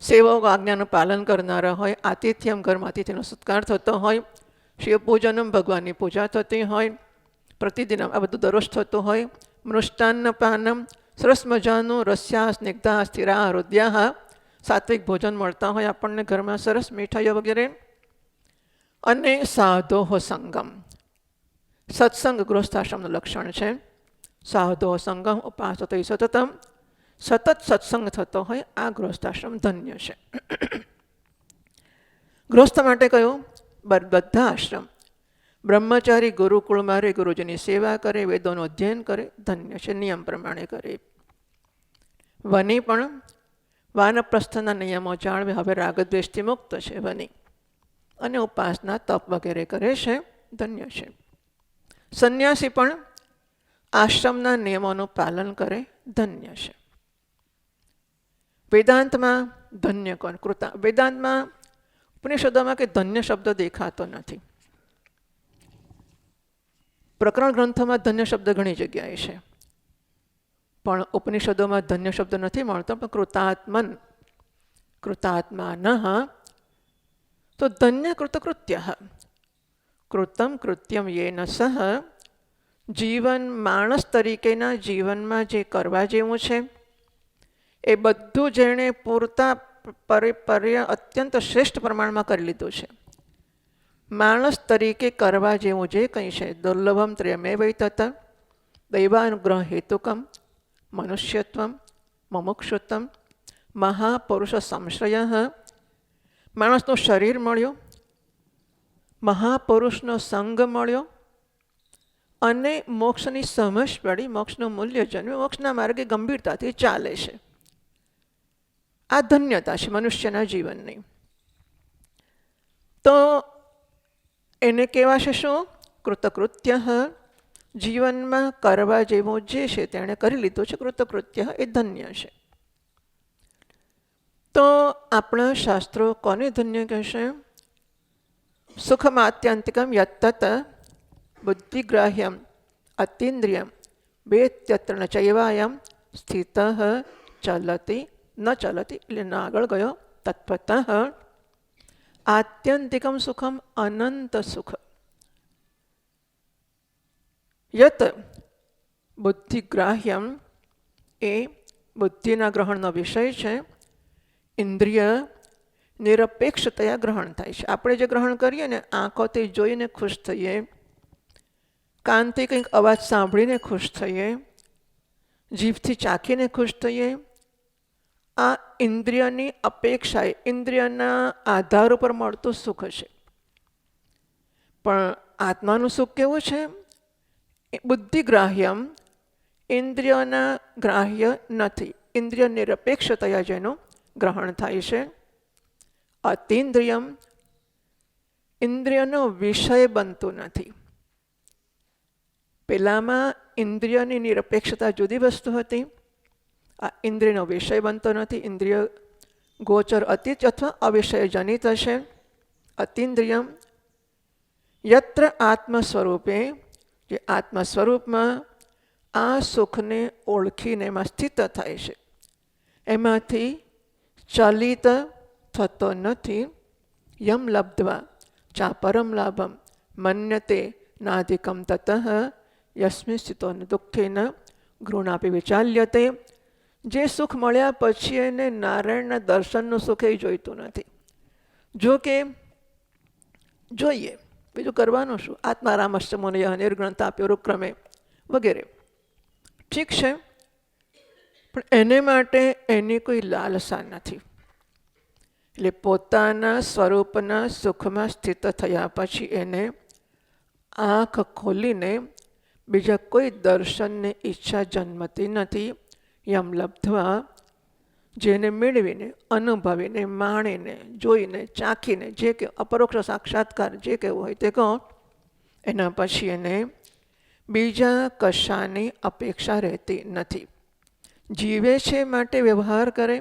સેવક આજ્ઞાનું પાલન કરનારા હોય, આતિથ્યમ ઘરમાં આતિથ્યનો સત્કાર થતો હોય, શિવ પૂજનમ ભગવાનની પૂજા થતી હોય, પ્રતિદિન આ બધું દરરોજ થતું હોય, મૃષ્ટાન્ન પાનમ સરસ મજાનું રસ્યા સ્નિગ્ધા સ્થિરા હૃદયા સાત્વિક ભોજન મળતા હોય આપણને ઘરમાં, સરસ મીઠાઈઓ વગેરે. અને સાધોહ સંગમ, સત્સંગ ગૃહસ્થાશ્રમનું લક્ષણ છે. સાધોહ સંગમ ઉપાસતો સતતમ, સતત સત્સંગ થતો હોય આ ગૃહસ્થાશ્રમ ધન્ય છે. ગૃહસ્થ માટે કયું? બધા આશ્રમ. બ્રહ્મચારી ગુરુકુળમાં રહે, ગુરુજીની સેવા કરે, વેદોનું અધ્યયન કરે, ધન્ય છે, નિયમ પ્રમાણે કરે. વની પણ વાનપ્રસ્થના નિયમો જાળવે, હવે રાગદ્વેષથી મુક્ત છે વની, અને ઉપાસના તપ વગેરે કરે છે, ધન્ય છે. સંન્યાસી પણ આશ્રમના નિયમોનું પાલન કરે, ધન્ય છે. વેદાંતમાં ધન્ય કોણ? કૃતા. વેદાંતમાં ઉપનિષદોમાં કે ધન્ય શબ્દ દેખાતો નથી. પ્રકરણ ગ્રંથોમાં ધન્ય શબ્દ ઘણી જગ્યાએ છે, પણ ઉપનિષદોમાં ધન્ય શબ્દ નથી મળતો. પણ કૃતાત્મન, કૃતાત્માન, તો ધન્ય કૃતકૃત્ય, કૃતમ કૃત્યમ યેન સહ, જીવન માણસ તરીકેના જીવનમાં જે કરવા જેવું છે એ બધું જેણે પૂરતા અત્યંત શ્રેષ્ઠ પ્રમાણમાં કરી લીધું છે. માણસ તરીકે કરવા જેવું જે કંઈ છે, દુર્લભમ ત્રયમેવૈ તત, દૈવાનુગ્રહ હેતુકમ, મનુષ્યત્વમ, મુમુક્ષુત્વમ, મહાપુરુષ સંશ્રય. માણસનું શરીર મળ્યું, મહાપુરુષનો સંગ મળ્યો, અને મોક્ષની સમજ પડી, મોક્ષનું મૂલ્ય જન્મ્યું, મોક્ષના માર્ગે ગંભીરતાથી ચાલે છે. આ ધન્યતા છે મનુષ્યના જીવનની. તો એને કહેવાશે શું? કૃતકૃત્ય, જીવનમાં કરવા જેવું જે છે તેણે કરી લીધું છે, કૃતકૃત્ય, એ ધન્ય છે. તો આપણા શાસ્ત્રો કોને ધન્ય કહેશે? સુખમાત્યંતિકમ યત્તત બુદ્ધિગ્રાહ્યમ અતીન્દ્રિયમ વેત્યત્ર ન ચૈવાયમ સ્થિત ચલતી ન ચલતી, એટલે ન આગળ ગયો. તત્વત આત્યંતિકમ સુખમ, અનંત સુખ. યત બુદ્ધિગ્રાહ્યમ, એ બુદ્ધિના ગ્રહણનો વિષય છે. ઇન્દ્રિય નિરપેક્ષતયા ગ્રહણ થાય છે. આપણે જે ગ્રહણ કરીએ ને, આંખોથી જોઈને ખુશ થઈએ, કાનથી કંઈક અવાજ સાંભળીને ખુશ થઈએ, જીભથી ચાખીને ખુશ થઈએ, આ ઇન્દ્રિયની અપેક્ષાએ ઇન્દ્રિયના આધાર ઉપર મળતું સુખ છે. પણ આત્માનું સુખ કેવું છે? બુદ્ધિગ્રાહ્યમ, ઇન્દ્રિયોના ગ્રાહ્ય નથી. ઇન્દ્રિય નિરપેક્ષતયા જેનું ગ્રહણ થાય છે. અતિન્દ્રિયમ, ઇન્દ્રિયનો વિષય બનતું નથી. પેલામાં ઇન્દ્રિયની નિરપેક્ષતા જુદી વસ્તુ હતી, આ ઇન્દ્રિયનો વિષય બનતો નથી. ઇન્દ્રિય ગોચર અતીત અથવા અવિષય જનિત હશે. અતિન્દ્રિયમ યત્ર આત્મ સ્વરૂપે, જે આત્મ સ્વરૂપમાં આ સુખને ઓળખીને એમાં સ્થિત થાય છે, એમાંથી ચલિત થતો નથી. યમ લબ્ધવા ચા પરમ લાભમ મન્યતે નાધિકમ તતઃ યસ્મિ સ્થિતો દુઃખેન ઘૃણાપી વિચાલ્યતે. જે સુખ મળ્યા પછી એને નારાયણના દર્શનનું સુખ એ જોઈતું નથી. જો કે જોઈએ, બીજું કરવાનું શું? આત્મારામશ્ચ મુનયઃ નિર્ગ્રંથાપ્યો રૂક્રમે વગેરે ઠીક છે, પણ એને માટે એની કોઈ લાલસા નથી. એટલે પોતાના સ્વરૂપના સુખમાં સ્થિત થયા પછી એને આંખ ખોલીને બીજા કોઈ દર્શનની ઈચ્છા જન્મતી નથી. યમ લબ્ધવા, જેને મેળવીને, અનુભવીને, માણીને, જોઈને, ચાખીને, જે કે અપરોક્ષ સાક્ષાત્કાર જે કહેવું હોય તે કહો, એના પછી એને બીજા કશાની અપેક્ષા રહેતી નથી. જીવે છે માટે વ્યવહાર કરે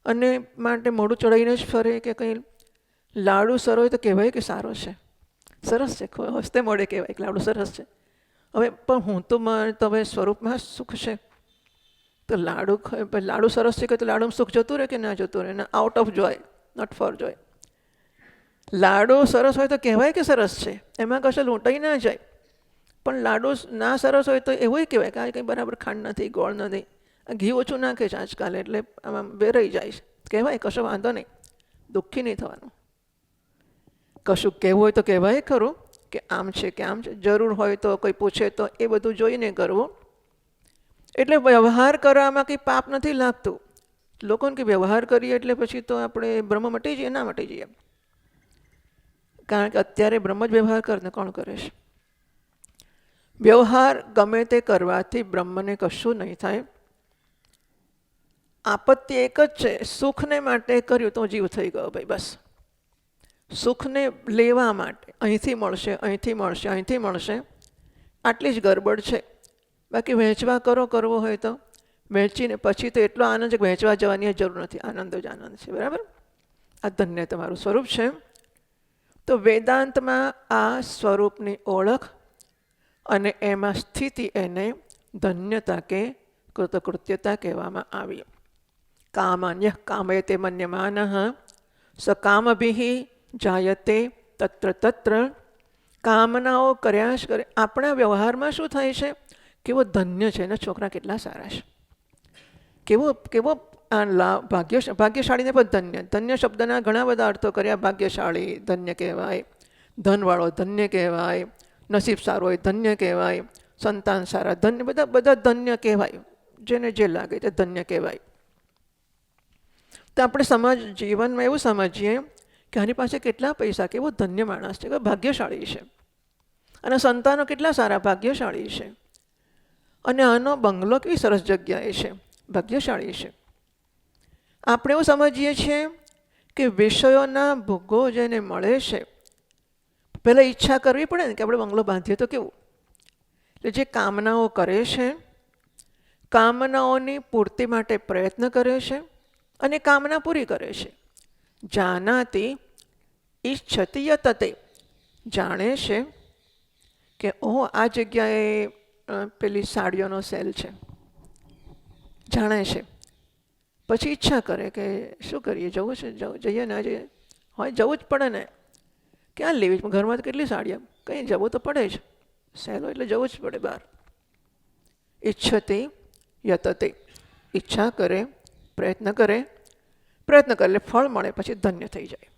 અને માટે મોઢું ચડાવીને જ ફરે કે કંઈ લાડુ સરો હોય તો કહેવાય કે સારો છે, સરસ છે, હસ્તે મોડે કહેવાય કે લાડુ સરસ છે. હવે પણ હું તો હવે સ્વરૂપમાં સુખ છે, તો લાડુ સરસ છે કે તો લાડુમાં સુખ જતું રહે કે ના જતું રહે? Out of joy, not for joy. લાડુ સરસ હોય તો કહેવાય કે સરસ છે, એમાં કશું લૂંટાઈ ના જાય. પણ લાડુ ના સરસ હોય તો એવું કહેવાય કે આ કંઈ બરાબર ખાંડ નથી, ગોળ નથી, ઘી ઓછું નાખે છે આજકાલ એટલે આમાં વેરાઈ જાય છે, કહેવાય, કશો વાંધો નહીં, દુઃખી નહીં થવાનું. કશું કહેવું હોય તો કહેવાય ખરું કે આમ છે કે આમ છે. જરૂર હોય તો કોઈ પૂછે તો એ બધું જોઈને કરવું. એટલે વ્યવહાર કરવામાં કંઈ પાપ નથી લાગતું. લોકોને કે વ્યવહાર કરીએ એટલે પછી તો આપણે બ્રહ્મ મટી જઈએ, ના મટી જઈએ. કારણ કે અત્યારે બ્રહ્મ જ વ્યવહાર કરે ને કોણ કરે છે? વ્યવહાર ગમે તે કરવાથી બ્રહ્મને કશું નહીં થાય. આપત્તિ એક જ છે, સુખને માટે કર્યું તો જીવ થઈ ગયો ભાઈ, બસ. સુખને લેવા માટે અહીંથી મળશે, અહીંથી મળશે, અહીંથી મળશે, આટલી જ ગરબડ છે. બાકી વહેંચવા કરવો હોય તો વહેંચીને પછી તો એટલો આનંદ છે કે વહેંચવા જવાની જરૂર નથી, આનંદ જ આનંદ છે. બરાબર? આ ધન્ય તમારું સ્વરૂપ છે. તો વેદાંતમાં આ સ્વરૂપની ઓળખ અને એમાં સ્થિતિ એને ધન્યતા કે કૃતકૃત્યતા કહેવામાં આવી. કામાન્ય કામયતે મન્યમાનઃ સ કામભિઃ જાયતે તત્ર તત્ર. કામનાઓ કર્યા જ કરે. આપણા વ્યવહારમાં શું થાય છે? કેવો ધન્ય છે, એના છોકરા કેટલા સારા છે, કેવો ભાગ્યશાળીને પણ ધન્ય. ધન્ય શબ્દના ઘણા બધા અર્થો કર્યા. ભાગ્યશાળી ધન્ય કહેવાય, ધનવાળો ધન્ય કહેવાય, નસીબ સારું હોય ધન્ય કહેવાય, સંતાન સારા ધન્ય, બધા ધન્ય કહેવાય. જેને જે લાગે તે ધન્ય કહેવાય. તો આપણે જીવનમાં એવું સમજીએ કે આની પાસે કેટલા પૈસા, કેવો ધન્ય માણસ છે, ભાગ્યશાળી છે. અને સંતાનો કેટલા સારા, ભાગ્યશાળી છે. અને આનો બંગલો કેવી સરસ જગ્યાએ છે, ભાગ્યશાળી છે. આપણે એવું સમજીએ છીએ કે વિષયોના ભોગો જેને મળે છે, પહેલાં ઈચ્છા કરવી પડે ને કે આપણે બંગલો બાંધીએ તો કેવું. એટલે જે કામનાઓ કરે છે, કામનાઓની પૂર્તિ માટે પ્રયત્ન કરે છે અને કામના પૂરી કરે છે. જાનાતિ ઈચ્છતિ યતતે, જાણે છે કે આ જગ્યાએ પેલી સાડીઓનો સેલ છે, જાણે છે. પછી ઈચ્છા કરે કે શું કરીએ, જવું છે, જઈએ ને, આજે હોય જવું જ પડે ને, ક્યાં લેવી છે, ઘરમાં તો કેટલી સાડીઓ, કંઈ જવું તો પડે જ, સહેલો એટલે જવું જ પડે બહાર. ઈચ્છતે યતતે, ઈચ્છા કરે, પ્રયત્ન કરે. પ્રયત્ન કરે એટલે ફળ મળે, પછી ધન્ય થઈ જાય.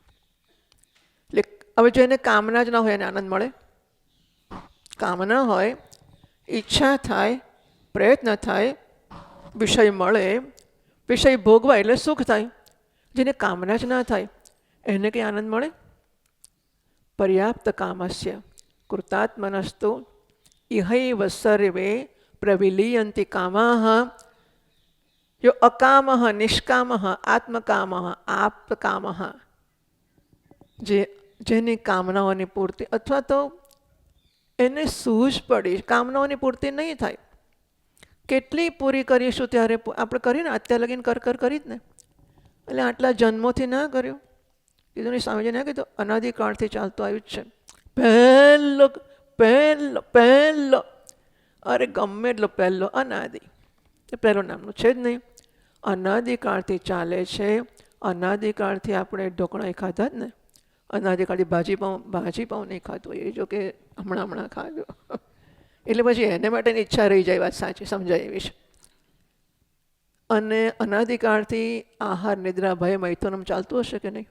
એટલે હવે જેને કામના જ ના હોય એને આનંદ મળે? કામના હોય, ઈચ્છા થાય, પ્રયત્ન થાય, વિષય મળે, વિષય ભોગવાય એટલે સુખ થાય. જેને કામના જ ના થાય એને કંઈ આનંદ મળે? પર્યાપ્ત કામસ્ય કૃતાત્મનસ્તુ ઇહૈવ સર્વે પ્રવિલીયંતિ કામાઃ યો અકામઃ નિષ્કામઃ આત્મકામઃ આપ્તકામઃ. જેની કામનાઓની પૂર્તિ અથવા તો એને સૂઝ પડી, કામનાઓની પૂર્તિ નહીં થાય. કેટલી પૂરી કરીશું ત્યારે આપણે કરીએ ને, અત્યાર લગીને કરી જ ને. એટલે આટલા જન્મોથી ના કર્યું. કીધું નહીં, સ્વામીજી ના કીધું, અનાદિકાળથી ચાલતું આવ્યું જ છે. પહેલો પહેલો પહેલો, અરે ગમે એટલો પહેલો, અનાદિ. એ પહેલું નામનું છે જ નહીં. અનાદિકાળથી ચાલે છે. અનાદિકાળથી આપણે ઢોકળા ખાધા જ ને. અનાદિકાળથી ભાજી પાઉં નહીં ખાધું એ, જો કે હમણાં ખાધું. એટલે પછી એને માટેની ઈચ્છા રહી જાય, વાત સાચી સમજાય એવી છે. અને અનાદિકાળથી આહાર, નિદ્રા, ભય, મૈથુનમ ચાલતું હશે કે નહીં?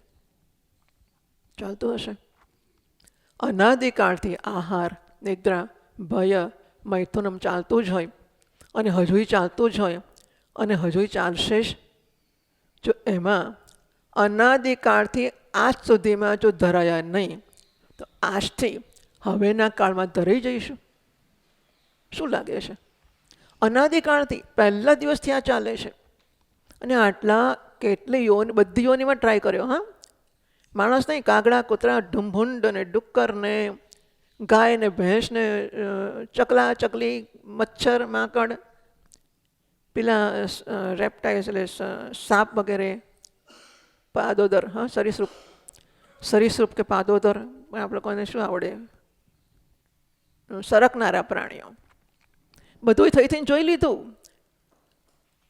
ચાલતું હશે. અનાદિકાળથી આહાર, નિદ્રા, ભય, મૈથુનમ ચાલતું જ હોય અને હજુય ચાલતું જ હોય અને હજુય ચાલશે જ. જો એમાં અનાદિકાળથી આજ સુધીમાં જો ધરાયા નહીં તો આજથી હવેના કાળમાં ધરાઈ જઈશું. શું લાગે છે? અનાદિકાળથી પહેલા દિવસથી આ ચાલે છે અને આટલા કેટલી યોની, બધી યોનીમાં ટ્રાય કર્યો. હા, માણસ નહીં, કાગડા, કૂતરા, ઢુંભુંડ ને ડુક્કર ને ગાય ને ભેંસ ને ચકલા, ચકલી, મચ્છર, માકડ, પેલા રેપ્ટાઇલ્સ એટલે સાપ વગેરે, પાદોદર, હા સરીસૃપ કે પાદોદર, આપણે કોને શું આવડે, સરકનારા પ્રાણીઓ, બધું થઈને જોઈ લીધું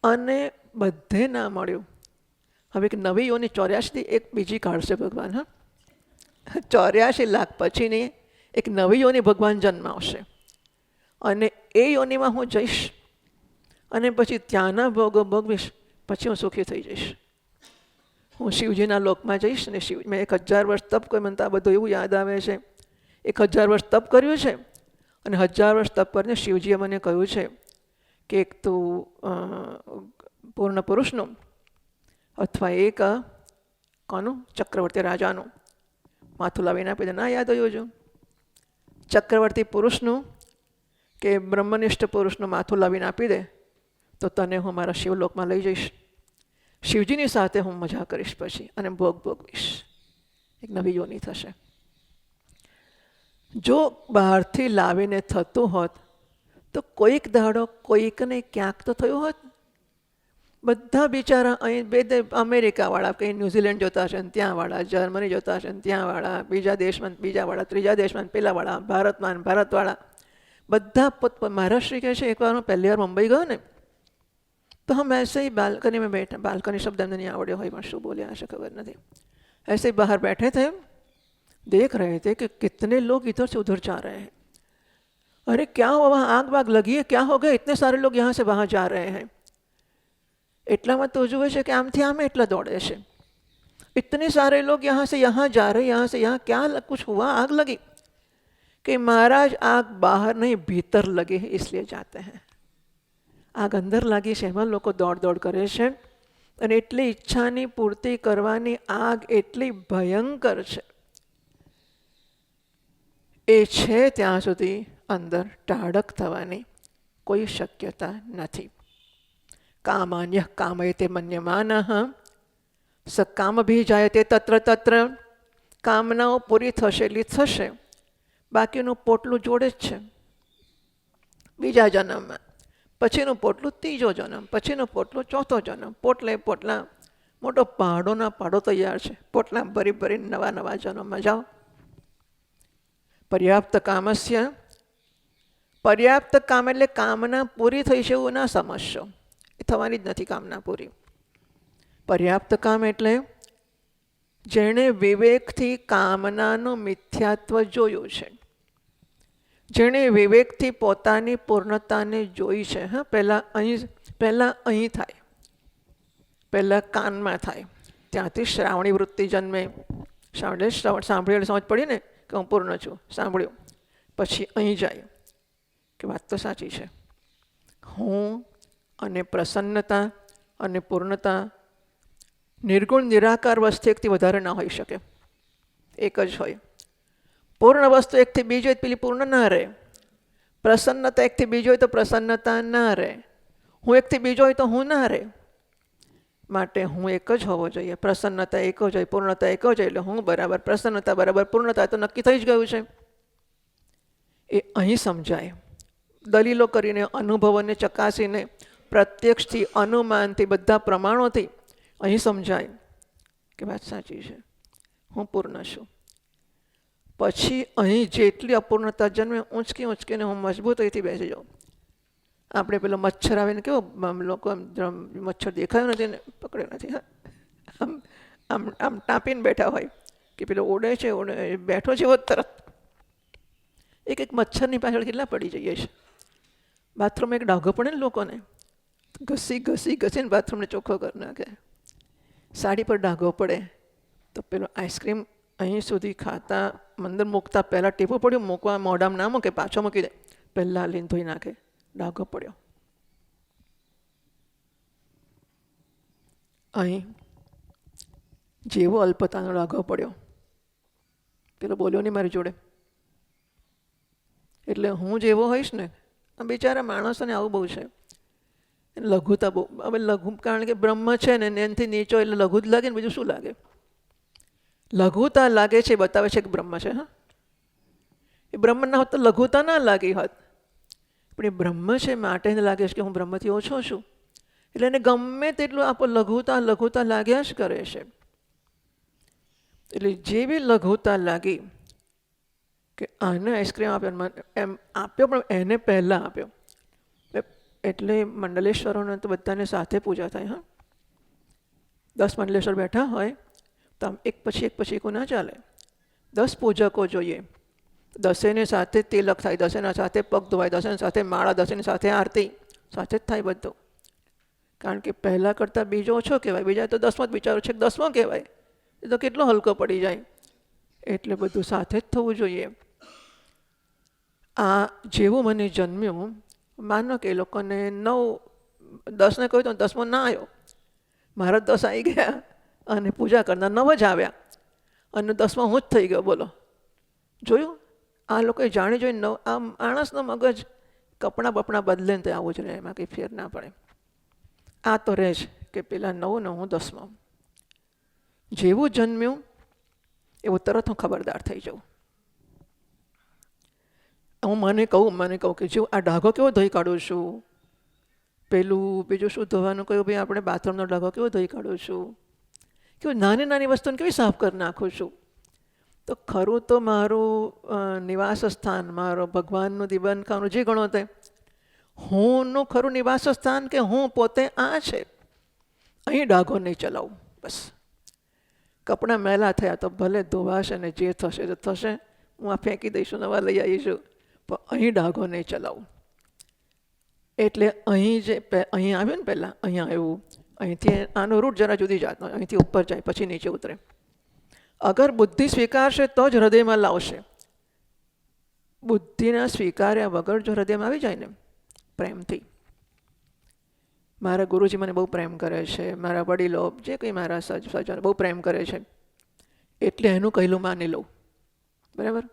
અને બધે ના મળ્યું. હવે એક નવી યોની 84 એક બીજી કાઢશે ભગવાન. હા, 84 લાખ પછીની એક નવી યોની ભગવાન જન્માવશે અને એ યોનીમાં હું જઈશ અને પછી ત્યાંના ભોગો ભોગવીશ, પછી હું સુખી થઈ જઈશ. હું શિવજીના લોકમાં જઈશ ને મેં 1000 વર્ષ તપ કર્યું. મને તો આ બધું એવું યાદ આવે છે. 1000 વર્ષ તપ કર્યું છે અને 1000 વર્ષ તપ કરીને શિવજીએ મને કહ્યું છે કે એક તું પૂર્ણ પુરુષનું અથવા એક કોનું, ચક્રવર્તી રાજાનું માથું લાવીને આપી દે. ના યાદ હોય જો, ચક્રવર્તી પુરુષનું કે બ્રહ્મનિષ્ઠ પુરુષનું માથું લાવીને આપી દે તો તને હું મારા શિવલોકમાં લઈ જઈશ. શિવજીની સાથે હું મજા કરીશ પછી અને ભોગવીશ. એક નવી યોની થશે. જો બહારથી લાવીને થતું હોત તો કોઈક દાડો કોઈકને ક્યાંક તો થયું હોત. બધા બિચારા અહીં અમેરિકાવાળા, કંઈ ન્યૂઝીલેન્ડ જોતા હશે ને ત્યાંવાળા, જર્મની જોતા હશે ને ત્યાંવાળા, બીજા દેશમાં બીજાવાળા, ત્રીજા દેશમાં પેલાવાળા, ભારતમાં ભારતવાળા, બધા મહારાષ્ટ્ર કહે છે. એકવાર હું પહેલી વાર મુંબઈ ગયો ને तो हम ऐसे ही बालकनी में बैठे, बालकनी शब्द हमने नहीं आवड़े हो, શું बोले ऐसे खबर नहीं, ऐसे ही बाहर बैठे थे, देख रहे थे कि कितने लोग इधर से उधर जा रहे हैं. अरे क्या हुआ, वहाँ आग वाग लगी है, क्या हो गया, इतने सारे लोग यहाँ से वहाँ जा रहे हैं. એટલામાં તો જુએ છે કે આમથી આમે એટલા દોડે છે. इतने सारे लोग यहाँ से यहाँ जा रहे, यहाँ से यहाँ, क्या कुछ हुआ, आग लगी? कि महाराज आग बाहर नहीं भीतर लगी है इसलिए जाते हैं. આગ અંદર લાગી છે એમાં લોકો દોડ દોડ કરે છે અને એટલી ઈચ્છાની પૂર્તિ કરવાની આગ એટલી ભયંકર છે, એ છે ત્યાં સુધી અંદર ટાઢક થવાની કોઈ શક્યતા નથી. કામાન્ય કામયતે મન્યમાનઃ સ કામ ભી જાયતે તત્ર તત્ર. કામનાઓ પૂરી થશે એટલી થશે, બાકીનું પોટલું જોડે જ છે. બીજા જન્મમાં, પછીનું પોટલું ત્રીજો જન્મ, પછીનું પોટલું ચોથો જન્મ. પોટલા મોટો પહાડોના પહાડો તૈયાર છે. પોટલા ભરી ભરીને નવા નવા જન્મમાં જાઓ. પર્યાપ્ત કામસ્ય, પર્યાપ્ત કામ એટલે કામના પૂરી થઈ છે એવું ના સમજશો, એ થવાની જ નથી કામના પૂરી. પર્યાપ્ત કામ એટલે જેણે વિવેકથી કામનાનું મિથ્યાત્વ જોયું છે, જેણે વિવેકથી પોતાની પૂર્ણતાને જોઈ છે. હા, પહેલાં અહીં થાય, પહેલાં કાનમાં થાય, ત્યાંથી શ્રાવણી વૃત્તિ જન્મે. સાંભળ્યું સમજ પડી ને કે હું પૂર્ણ છું, સાંભળ્યું. પછી અહીં જાય કે વાત તો સાચી છે, હું અને પ્રસન્નતા અને પૂર્ણતા નિર્ગુણ નિરાકાર વસ્તુ એકથી વધારે ના હોઈ શકે, એક જ હોય. પૂર્ણ વસ્તુ એકથી બીજી હોય પેલી પૂર્ણ ના રહે. પ્રસન્નતા એકથી બીજી હોય તો પ્રસન્નતા ના રહે. હું એકથી બીજો હોય તો હું ના રહે. માટે હું એક જ હોવો જોઈએ, પ્રસન્નતા એક જ હોય, પૂર્ણતા એક જ હોય. એટલે હું બરાબર પ્રસન્નતા બરાબર પૂર્ણતા તો નક્કી થઈ જ ગયું છે. એ અહીં સમજાય. દલીલો કરીને, અનુભવોને ચકાસીને, પ્રત્યક્ષથી, અનુમાનથી, બધા પ્રમાણોથી અહીં સમજાય કે વાત સાચી છે, હું પૂર્ણ છું. પછી અહીં જેટલી અપૂર્ણતા જન્મે ઊંચકી ઊંચકીને હું મજબૂતીથી બેસી જાઉં. આપણે પેલો મચ્છર આવીને કેવો લોકો મચ્છર દેખાયો નથી ને પકડ્યો નથી, આમ આમ આમ ટાંપીને બેઠા હોય કે પેલો ઓડે છે, બેઠો છે એવો તરત. એક મચ્છરની પાછળ કેટલા પડી જઈએ છે. બાથરૂમમાં એક ડાઘો પડે ને લોકોને, ઘસી ઘસી ઘસીને બાથરૂમને ચોખ્ખો કરી નાખે. સાડી પર ડાઘો પડે તો પેલો આઈસ્ક્રીમ અહીં સુધી ખાતા અંદર મૂકતા પહેલાં ટીપું પડ્યું, મૂકવા મોઢામાં ના મૂકે, પાછો મૂકી દે, પહેલાં લઈને ધોઈ નાખે. ડાઘો પડ્યો. અહીં જેવો અલ્પતાનો ડાઘો પડ્યો, પેલો બોલ્યો નહીં મારી જોડે. એટલે હું જેવો હોઈશ ને, આ બિચારા માણસોને આવું બહુ છે, લઘુતા બહુ. હવે લઘુ કારણ કે બ્રહ્મ છે ને એનાથી નીચો એટલે લઘુ જ લાગે ને, બીજું શું લાગે? લઘુતા લાગે છે, બતાવે છે કે બ્રહ્મ છે. હા, એ બ્રહ્મ ના હોત તો લઘુતા ના લાગી હોત, પણ એ બ્રહ્મ છે માટે એને લાગે છે કે હું બ્રહ્મથી ઓછો છું. એટલે એને ગમે તેટલું આપો લઘુતા લઘુતા લાગ્યા જ કરે છે. એટલે જેવી લઘુતા લાગી કે આને આઈસ્ક્રીમ આપ્યો, એમ આપ્યો પણ એને પહેલાં આપ્યો. એટલે મંડલેશ્વરોને તો બધાને સાથે પૂજા થાય. હા, 10 મંડલેશ્વર બેઠા હોય તો આમ એક પછી કોઈ ના ચાલે. 10 પૂજકો જોઈએ, 10ને સાથે તિલક થાય, 10ના સાથે પગ ધોવાય, 10ની સાથે માળા, 10ની સાથે આરતી, સાથે જ થાય બધું. કારણ કે પહેલાં કરતાં બીજો ઓછો કહેવાય, બીજા તો 10મો જ વિચારો છે કે 10મો કહેવાય, એ તો કેટલો હલકો પડી જાય. એટલે બધું સાથે જ થવું જોઈએ. આ જેવું મને જન્મ્યું, માનો કે એ લોકોને 9, 10ને કહ્યું તો 10મો ના આવ્યો, મારા 10 આવી ગયા અને પૂજા કરનાર 9 જ આવ્યા અને 10મો હું જ થઈ ગયો. બોલો, જોયું? આ લોકોએ જાણી જોઈને આ માણસનો મગજ કપડાં બપડા બદલે ને તો આવું જ રહે, એમાં કંઈ ફેર ના પડે. આ તો રહે જ કે પેલા 9 ને હું 10મો. જેવું જન્મ્યું એવું તરત હું ખબરદાર થઈ જાઉં. હું મને કહું કે જો આ ડાઘો કેવો ધોઈ કાઢું છું, પેલું બીજું શું ધોવાનું કહ્યું, ભાઈ આપણે બાથરૂમનો ડાઘો કેવો ધોઈ કાઢું છું, કેવું નાની નાની વસ્તુને કેવી સાફ કરી નાખું છું. તો ખરું તો મારું નિવાસ સ્થાન, મારો ભગવાનનું દીવાનખાનું જે ગણો તે હુંનું ખરું નિવાસ સ્થાન કે હું પોતે આ છે. અહીં ડાઘો નહીં ચલાવું. બસ કપડાં મેલા થયા તો ભલે ધોવાશે ને જે થશે તો થશે, હું આ ફેંકી દઈશું, નવા લઈ આવીશું, પણ અહીં ડાઘો નહીં ચલાવું. એટલે અહીં આવ્યું ને, પહેલાં અહીં આવ્યું, અહીંથી આનો રૂટ જરા જુદી જાતનો, અહીંથી ઉપર જાય પછી નીચે ઉતરે. અગર બુદ્ધિ સ્વીકારશે તો જ હૃદયમાં લાવશે. બુદ્ધિના સ્વીકાર્યા વગર જો હૃદયમાં આવી જાય ને પ્રેમથી, મારા ગુરુજી મને બહુ પ્રેમ કરે છે, મારા વડીલો જે કંઈ મારા સજ્જનો બહુ પ્રેમ કરે છે, એટલે એનું કહેલું માની લઉં. બરાબર?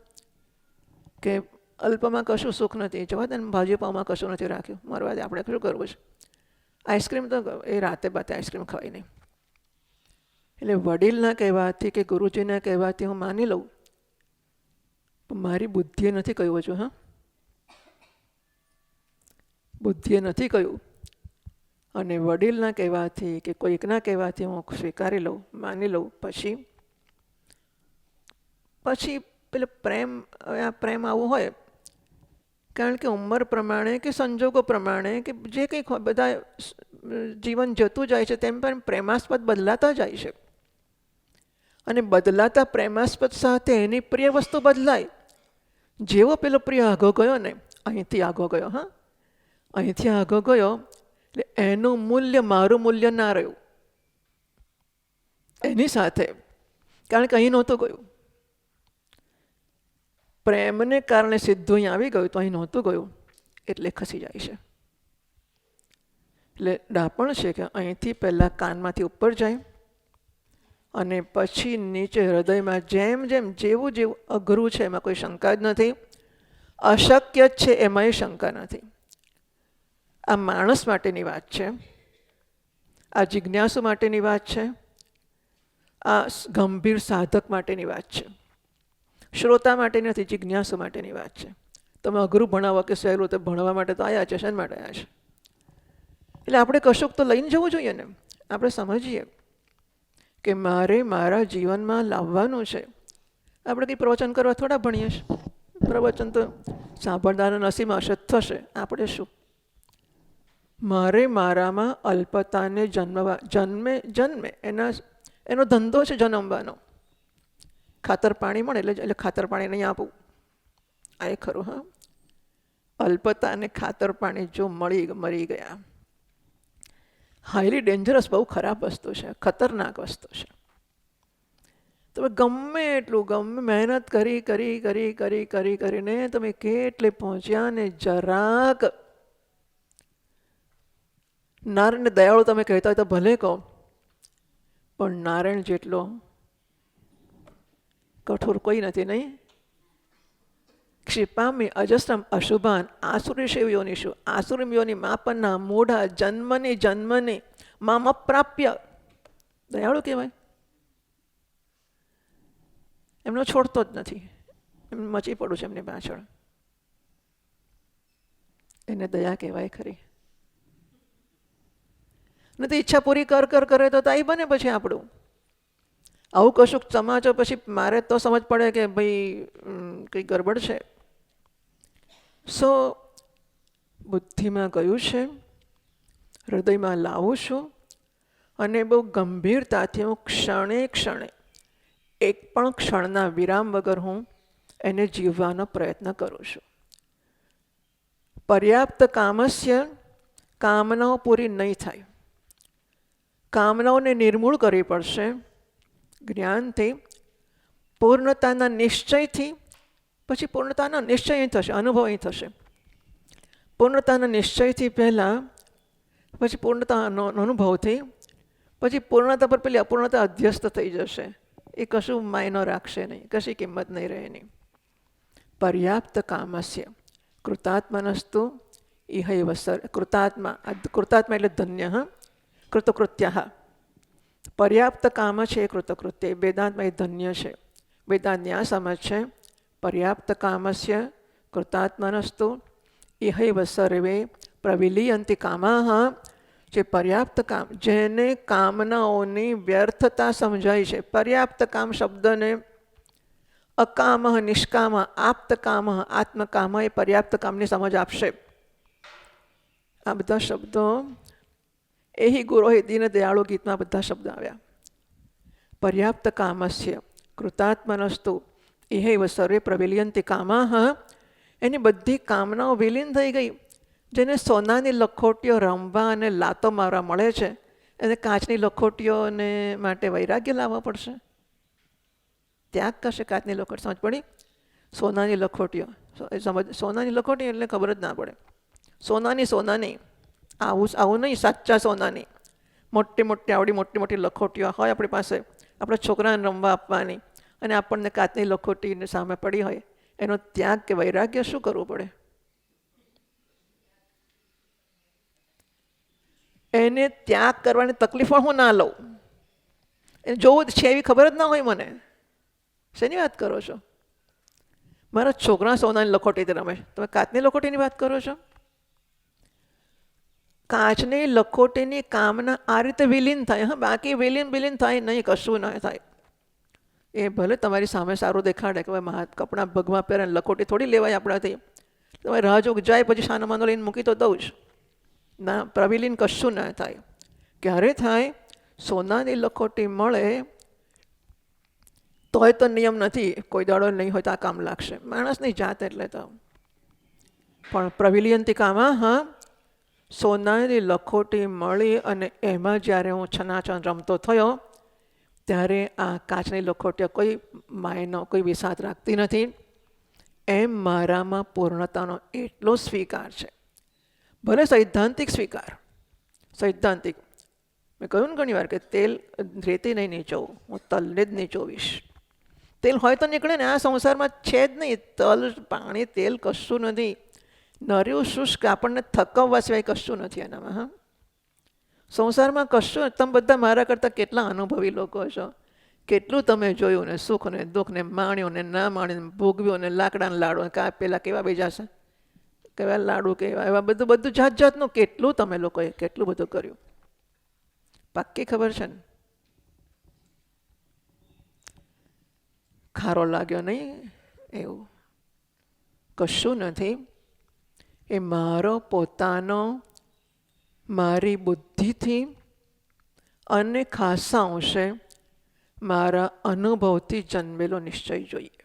કે અલ્પમાં કશું સુખ નથી, જવા દે ને, ભાજી પાવમાં કશું નથી રાખ્યું, મારવા દે, આપણે શું કરવું છે. આઈસ્ક્રીમ તો એ રાતે બાતે આઈસ્ક્રીમ ખવાય નહીં. એટલે વડીલના કહેવાથી કે ગુરુજીના કહેવાથી હું માની લઉં, પણ મારી બુદ્ધિએ નથી કહ્યું છું. હા, બુદ્ધિએ નથી કહ્યું. અને વડીલના કહેવાથી કે કોઈકના કહેવાથી હું સ્વીકારી લઉં, માની લઉં. પછી પેલો પ્રેમ, હવે આ પ્રેમ આવું હોય કારણ કે ઉંમર પ્રમાણે કે સંજોગો પ્રમાણે કે જે કંઈક બધા જીવન જતું જાય છે તેમ પણ પ્રેમાસ્પદ બદલાતા જાય છે. અને બદલાતા પ્રેમાસ્પદ સાથે એની પ્રિય વસ્તુ બદલાય. જેવો પેલો પ્રિય આગો ગયો ને, અહીંથી આગો ગયો, હા, અહીંથી આગો ગયો એટલે એનું મૂલ્ય મારું મૂલ્ય ના રહ્યું. એની સાથે, કારણ કે અહીં નહોતું ગયું. પ્રેમને કારણે સીધું અહીં આવી ગયું તો અહીં નહોતું ગયું એટલે ખસી જાય છે. એટલે ડાપણ છે કે અહીંથી પહેલાં કાનમાંથી ઉપર જાય અને પછી નીચે હૃદયમાં જેમ જેમ જેવું જેવું અઘરું છે એમાં કોઈ શંકા જ નથી, અશક્ય જ છે એમાંય શંકા નથી. આ માણસ માટેની વાત છે, આ જિજ્ઞાસુ માટેની વાત છે, આ ગંભીર સાધક માટેની વાત છે. શ્રોતા માટે નથી, જિજ્ઞાસુ માટેની વાત છે. તમે અઘરું ભણાવો કે સહેલું તે ભણવા માટે તો આવ્યા છે, શા માટે આવ્યા છે? એટલે આપણે કશુંક તો લઈને જવું જોઈએ ને. આપણે સમજીએ કે મારે મારા જીવનમાં લાવવાનું છે. આપણે કંઈ પ્રવચન કરવા થોડા ભણીએ છીએ. પ્રવચન તો સાંભળનારા નસીબમાં હશે થશે, આપણે શું? મારે મારામાં અલ્પતાને જન્મે એનો ધંધો છે જન્મવાનો. ખાતર પાણી મળે એટલે ખાતર પાણી નહીં આપવું, આ એ ખરું. હા, અલ્પતા અને ખાતર પાણી જો મરી ગયા, હાઈલી ડેન્જરસ, બહુ ખરાબ વસ્તુ છે, ખતરનાક વસ્તુ છે. તમે ગમે એટલું મહેનત કરીને તમે કેટલે પહોંચ્યા ને જરાક નારાયણને દયાળુ તમે કહેતા હોય તો ભલે કહો, પણ નારાયણ જેટલો કઠોર કોઈ નથી, નહીં? ક્ષિપામી અજસ્રમ અશુભાન આસુરીશેવ યોનિષુ આસુરીમ યોનિ માપન્ના મૂઢા જન્મની મામ અપ્રાપ્ય. દયાળુ કહેવાય. એમનો છોડતો જ નથી, એમને મચી પડું છે એમની પાછળ. એને દયા કહેવાય ખરી. નથી ઈચ્છા પૂરી કરે તો તાઈ બને પછી આપણું. આવું કશુંક સમાજો પછી મારે તો સમજ પડે કે ભાઈ કંઈ ગરબડ છે. બુદ્ધિમાં ગયું છે, હૃદયમાં લાવું છું અને બહુ ગંભીરતાથી હું ક્ષણે એક પણ ક્ષણના વિરામ વગર હું એને જીવવાનો પ્રયત્ન કરું છું. પર્યાપ્ત કામસ્ય, કામનાઓ પૂરી નહીં થાય. કામનાઓને નિર્મૂળ કરવી પડશે જ્ઞાનથી, પૂર્ણતાના નિશ્ચયથી. પછી પૂર્ણતાના નિશ્ચય અહીં થશે, અનુભવ અહીં થશે. પૂર્ણતાના નિશ્ચયથી પહેલાં, પછી પૂર્ણતાનો અનુભવથી, પછી પૂર્ણતા પર પેલી અપૂર્ણતા અધ્યસ્ત થઈ જશે. એ કશું માયનો રાખશે નહીં, કશી કિંમત નહીં રહે એની. પર્યાપ્ત કામસ્ય કૃતાત્મનસ્તુ ઇહૈવ કૃતાત્મા એટલે ધન્ય. કૃતકૃત્ય. પર્યાપ્ત કામ છે એ કૃતકૃત્ય. વેદાંતમાં એ ધન્ય છે. વેદાંતની આ સમજ છે. પર્યાપ્ત કામસ્ય કૃતાત્મનસ્તુ ઇહૈવ સર્વે પ્રવિલીયંતિ કામાહ. જે પર્યાપ્ત કામ, જેને કામનાઓની વ્યર્થતા સમજાય છે. પર્યાપ્ત કામ શબ્દને અકામ, નિષ્કામ, આપ્તકામ, આત્મકામ એ પર્યાપ્ત કામની સમજ આપશે. આ બધા શબ્દો એહી ગુરોહી દીન દયાળુ ગીતમાં બધા શબ્દ આવ્યા. પર્યાપ્ત કામસ્ય કૃતાત્મનસ્તુ ઇહૈવ સર્વે પ્રવિલીયંતિ કામાહ. એની બધી કામનાઓ વિલીન થઈ ગઈ. જેને સોનાની લખોટીઓ રમવા અને લાતો મારવા મળે છે, એને કાચની લખોટીઓને માટે વૈરાગ્ય લાવવા પડશે. ત્યાગ કરશે કાચની લખોટી. સમજ પડી? સોનાની લખોટીઓ, સોનાની લખોટી એટલે ખબર જ ના પડે. સોનાની આવું નહીં, સાચા સોનાની મોટી મોટી લખોટીઓ હોય આપણી પાસે, આપણા છોકરાને રમવા આપવાની, અને આપણને કાચની લખોટી સામે પડી હોય, એનો ત્યાગ કે વૈરાગ્ય શું કરવું પડે? એને ત્યાગ કરવાની તકલીફ હું ના લઉં. એ જોવું છે એવી ખબર જ ના હોય મને. શેની વાત કરો છો? મારા છોકરા સોનાની લખોટીથી રમે, તમે કાચની લખોટીની વાત કરો છો? કાચની લખોટીની કામના આ રીતે વિલીન થાય. હા, બાકી વિલીન થાય નહીં, કશું ના થાય. એ ભલે તમારી સામે સારું દેખાડે કે ભાઈ કપડાં ભગવા પહેરે, લખોટી થોડી લેવાય આપણાથી. તમારે રાહ જોગ જાય પછી સાનો માનો લઈને મૂકી તો દઉં જ ના. પ્રવિલીન કશું ના થાય. ક્યારે થાય? સોનાની લખોટી મળે તોય તો નિયમ નથી, કોઈ દાડો નહીં હોય તો આ કામ લાગશે. માણસની જાત એટલે તો. પણ પ્રવિલીયંતિ કામા. હા, સોનાની લખોટી મળી અને એમાં જ્યારે હું છનાછન રમતો થયો ત્યારે આ કાચની લખોટીઓ કોઈ માયનો કોઈ વિષાદ રાખતી નથી. એમ મારામાં પૂર્ણતાનો એટલો સ્વીકાર છે. ભલે સૈદ્ધાંતિક સ્વીકાર, સૈદ્ધાંતિક. મેં કહ્યું ને ઘણી વાર કે તેલ રેતી નહીં નીચોવું, હું તલને જ નીચોવીશ. તેલ હોય તો નીકળે ને. આ સંસારમાં છે જ નહીં તલ, પાણી, તેલ કશું નથી. નર્યું શુષ્ક, આપણને થકવવા સિવાય કશું નથી એનામાં. હા, સંસારમાં કશું. તમે બધા મારા કરતાં કેટલા અનુભવી લોકો છો. કેટલું તમે જોયું ને, સુખ ને દુઃખ ને માણ્યું ને ના માણ્યું, ભોગવ્યું ને, લાકડાને લાડુ કા પેલા કેવા બીજા છે, કેવા લાડુ કેવા, એવા બધું બધું જાત જાતનું કેટલું તમે લોકોએ કેટલું બધું કર્યું. પાક્કી ખબર છે ને? ખારો લાગ્યો નહીં એવું કશું નથી. એ મારો પોતાનો, મારી બુદ્ધિથી અને ખાસા અંશે મારા અનુભવથી જન્મેલો નિશ્ચય જોઈએ.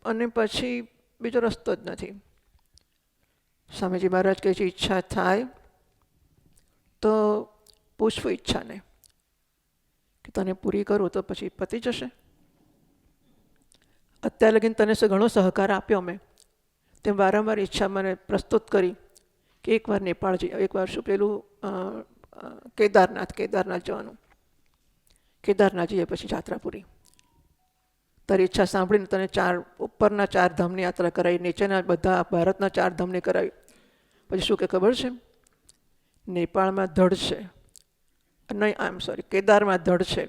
અને પછી બીજો રસ્તો જ નથી. સ્વામીજી મહારાજ કહે છે ઈચ્છા થાય તો પૂછવું ઈચ્છાને કે તને પૂરી કરું તો પછી પતી જશે. અત્યાર લગીને તને ઘણો સહકાર આપ્યો મેં, તેમ વારંવાર ઈચ્છા મને પ્રસ્તુત કરી કે એકવાર નેપાળ જઈએ, એકવાર શું પેલું કેદારનાથ જવાનું. કેદારનાથ જઈએ પછી જાત્રા પૂરી. તારી ઈચ્છા સાંભળીને તને ઉપરના 4 ધામની યાત્રા કરાવી, નીચેના બધા ભારતના 4 ધામની કરાવી. પછી શું કે ખબર છે? નેપાળમાં ધડ છે, નહીં આઈ એમ સોરી, કેદારમાં ધડ છે,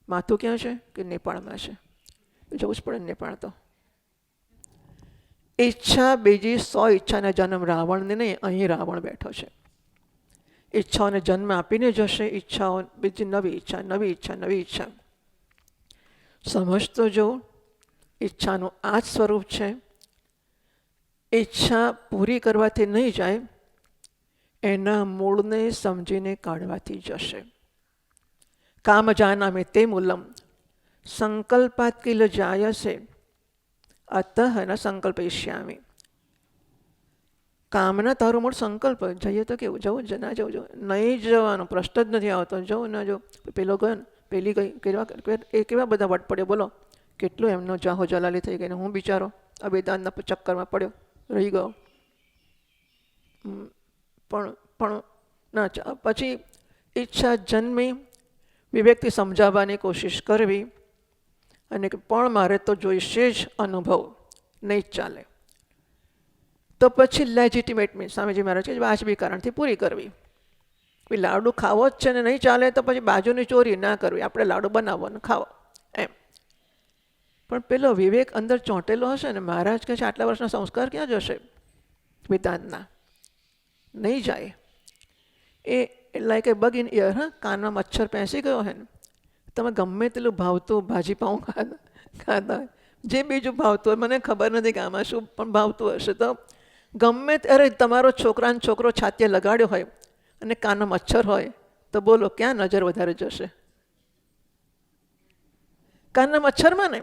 માથું ક્યાં છે? કે નેપાળમાં છે. જવું જ પડે નેપાળ તો. ઈચ્છા બીજી 100 ઈચ્છાના જન્મ રાવણને નહીં, અહીં રાવણ બેઠો છે. ઈચ્છાઓને જન્મ આપીને જશે. ઈચ્છાઓ બીજી નવી ઈચ્છા, નવી ઈચ્છા, નવી ઈચ્છા. સમજતો જો ઈચ્છાનું આ જ સ્વરૂપ છે. ઈચ્છા પૂરી કરવાથી નહીં જાય, એના મૂળને સમજીને કાઢવાથી જશે. કામ જાનામિ તે મૂલમ સંકલ્પાત કિલ જાયસે અતઃ ન સંકલ્પયિષ્યામિ. કામના તારું મૂળ સંકલ્પ. જઈએ તો કેવું, જવું જ ના જવું, નહીં જવાનું પ્રશ્ન જ નથી આવતો. જવું ના જવું. પેલો ગયો ને પેલી ગઈ, એ કેવા બધા વટ પડ્યો બોલો. કેટલું એમનો જાહો જલાલી થઈ ગઈ ને હું બિચારો આ વેદાંતના ચક્કરમાં પડ્યો, રહી ગયો. પણ ના. પછી ઈચ્છા જન્મી, વિવેકથી સમજાવવાની કોશિશ કરવી અને પણ મારે તો જોઈશે જ અનુભવ, નહીં જ ચાલે. તો પછી લેજિટિમેટ મીન્સ સ્વામીજી મહારાજ કે વાજબી કારણથી પૂરી કરવી. લાડુ ખાવો જ છે ને નહીં ચાલે તો પછી બાજુની ચોરી ના કરવી, આપણે લાડુ બનાવવો ને ખાવો એમ. પણ પેલો વિવેક અંદર ચોંટેલો હશે ને, મહારાજ કહે છે આટલા વર્ષના સંસ્કાર ક્યાં જશે વેદાંતના? નહીં જાય. એ like a bug in ear. હા, કાનમાં મચ્છર પેસી ગયો હે ને, તમે ગમે તેટલું ભાવતું ભાજી પાઉં ખાતા, જે બીજું ભાવતું હોય, મને ખબર નથી કે આમાં શું પણ ભાવતું હશે, તો ગમે ત્યારે તમારો છોકરાનો છોકરો છાતીએ લગાડ્યો હોય અને કાનમાં મચ્છર હોય તો બોલો ક્યાં નજર વધારે જશે? કાનના મચ્છરમાં ને.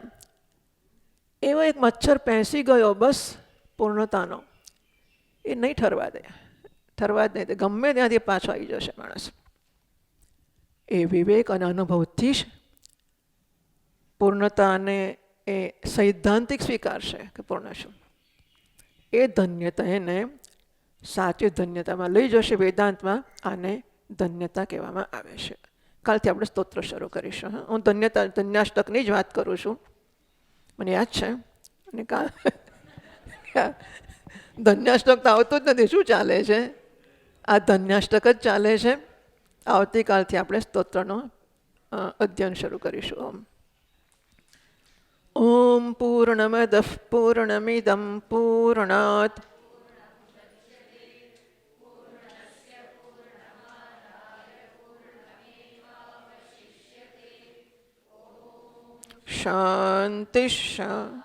એવો એક મચ્છર પેસી ગયો બસ પૂર્ણતાનો, એ નહીં ઠરવા દે, ઠરવા જ નહીં. ગમે ત્યાંથી પાછો આવી જશે માણસ. એ વિવેક અને અનુભવથી જ પૂર્ણતાને એ સૈદ્ધાંતિક સ્વીકારશે કે પૂર્ણ શું. એ ધન્યતા એને સાચી ધન્યતામાં લઈ જશે. વેદાંતમાં આને ધન્યતા કહેવામાં આવે છે. કાલથી આપણે સ્તોત્ર શરૂ કરીશું. હું ધન્યાષ્ટકની જ વાત કરું છું, મને યાદ છે. અને ધન્યાષ્ટક તો આવતું જ નથી. શું ચાલે છે? આ ધન્યાષ્ટક જ ચાલે છે. આવતીકાલથી આપણે સ્તોત્રનો અધ્યયન શરૂ કરીશું. ઓમ પૂર્ણમદ પૂર્ણમિદં પૂર્ણાત શાંતિ શાંતિ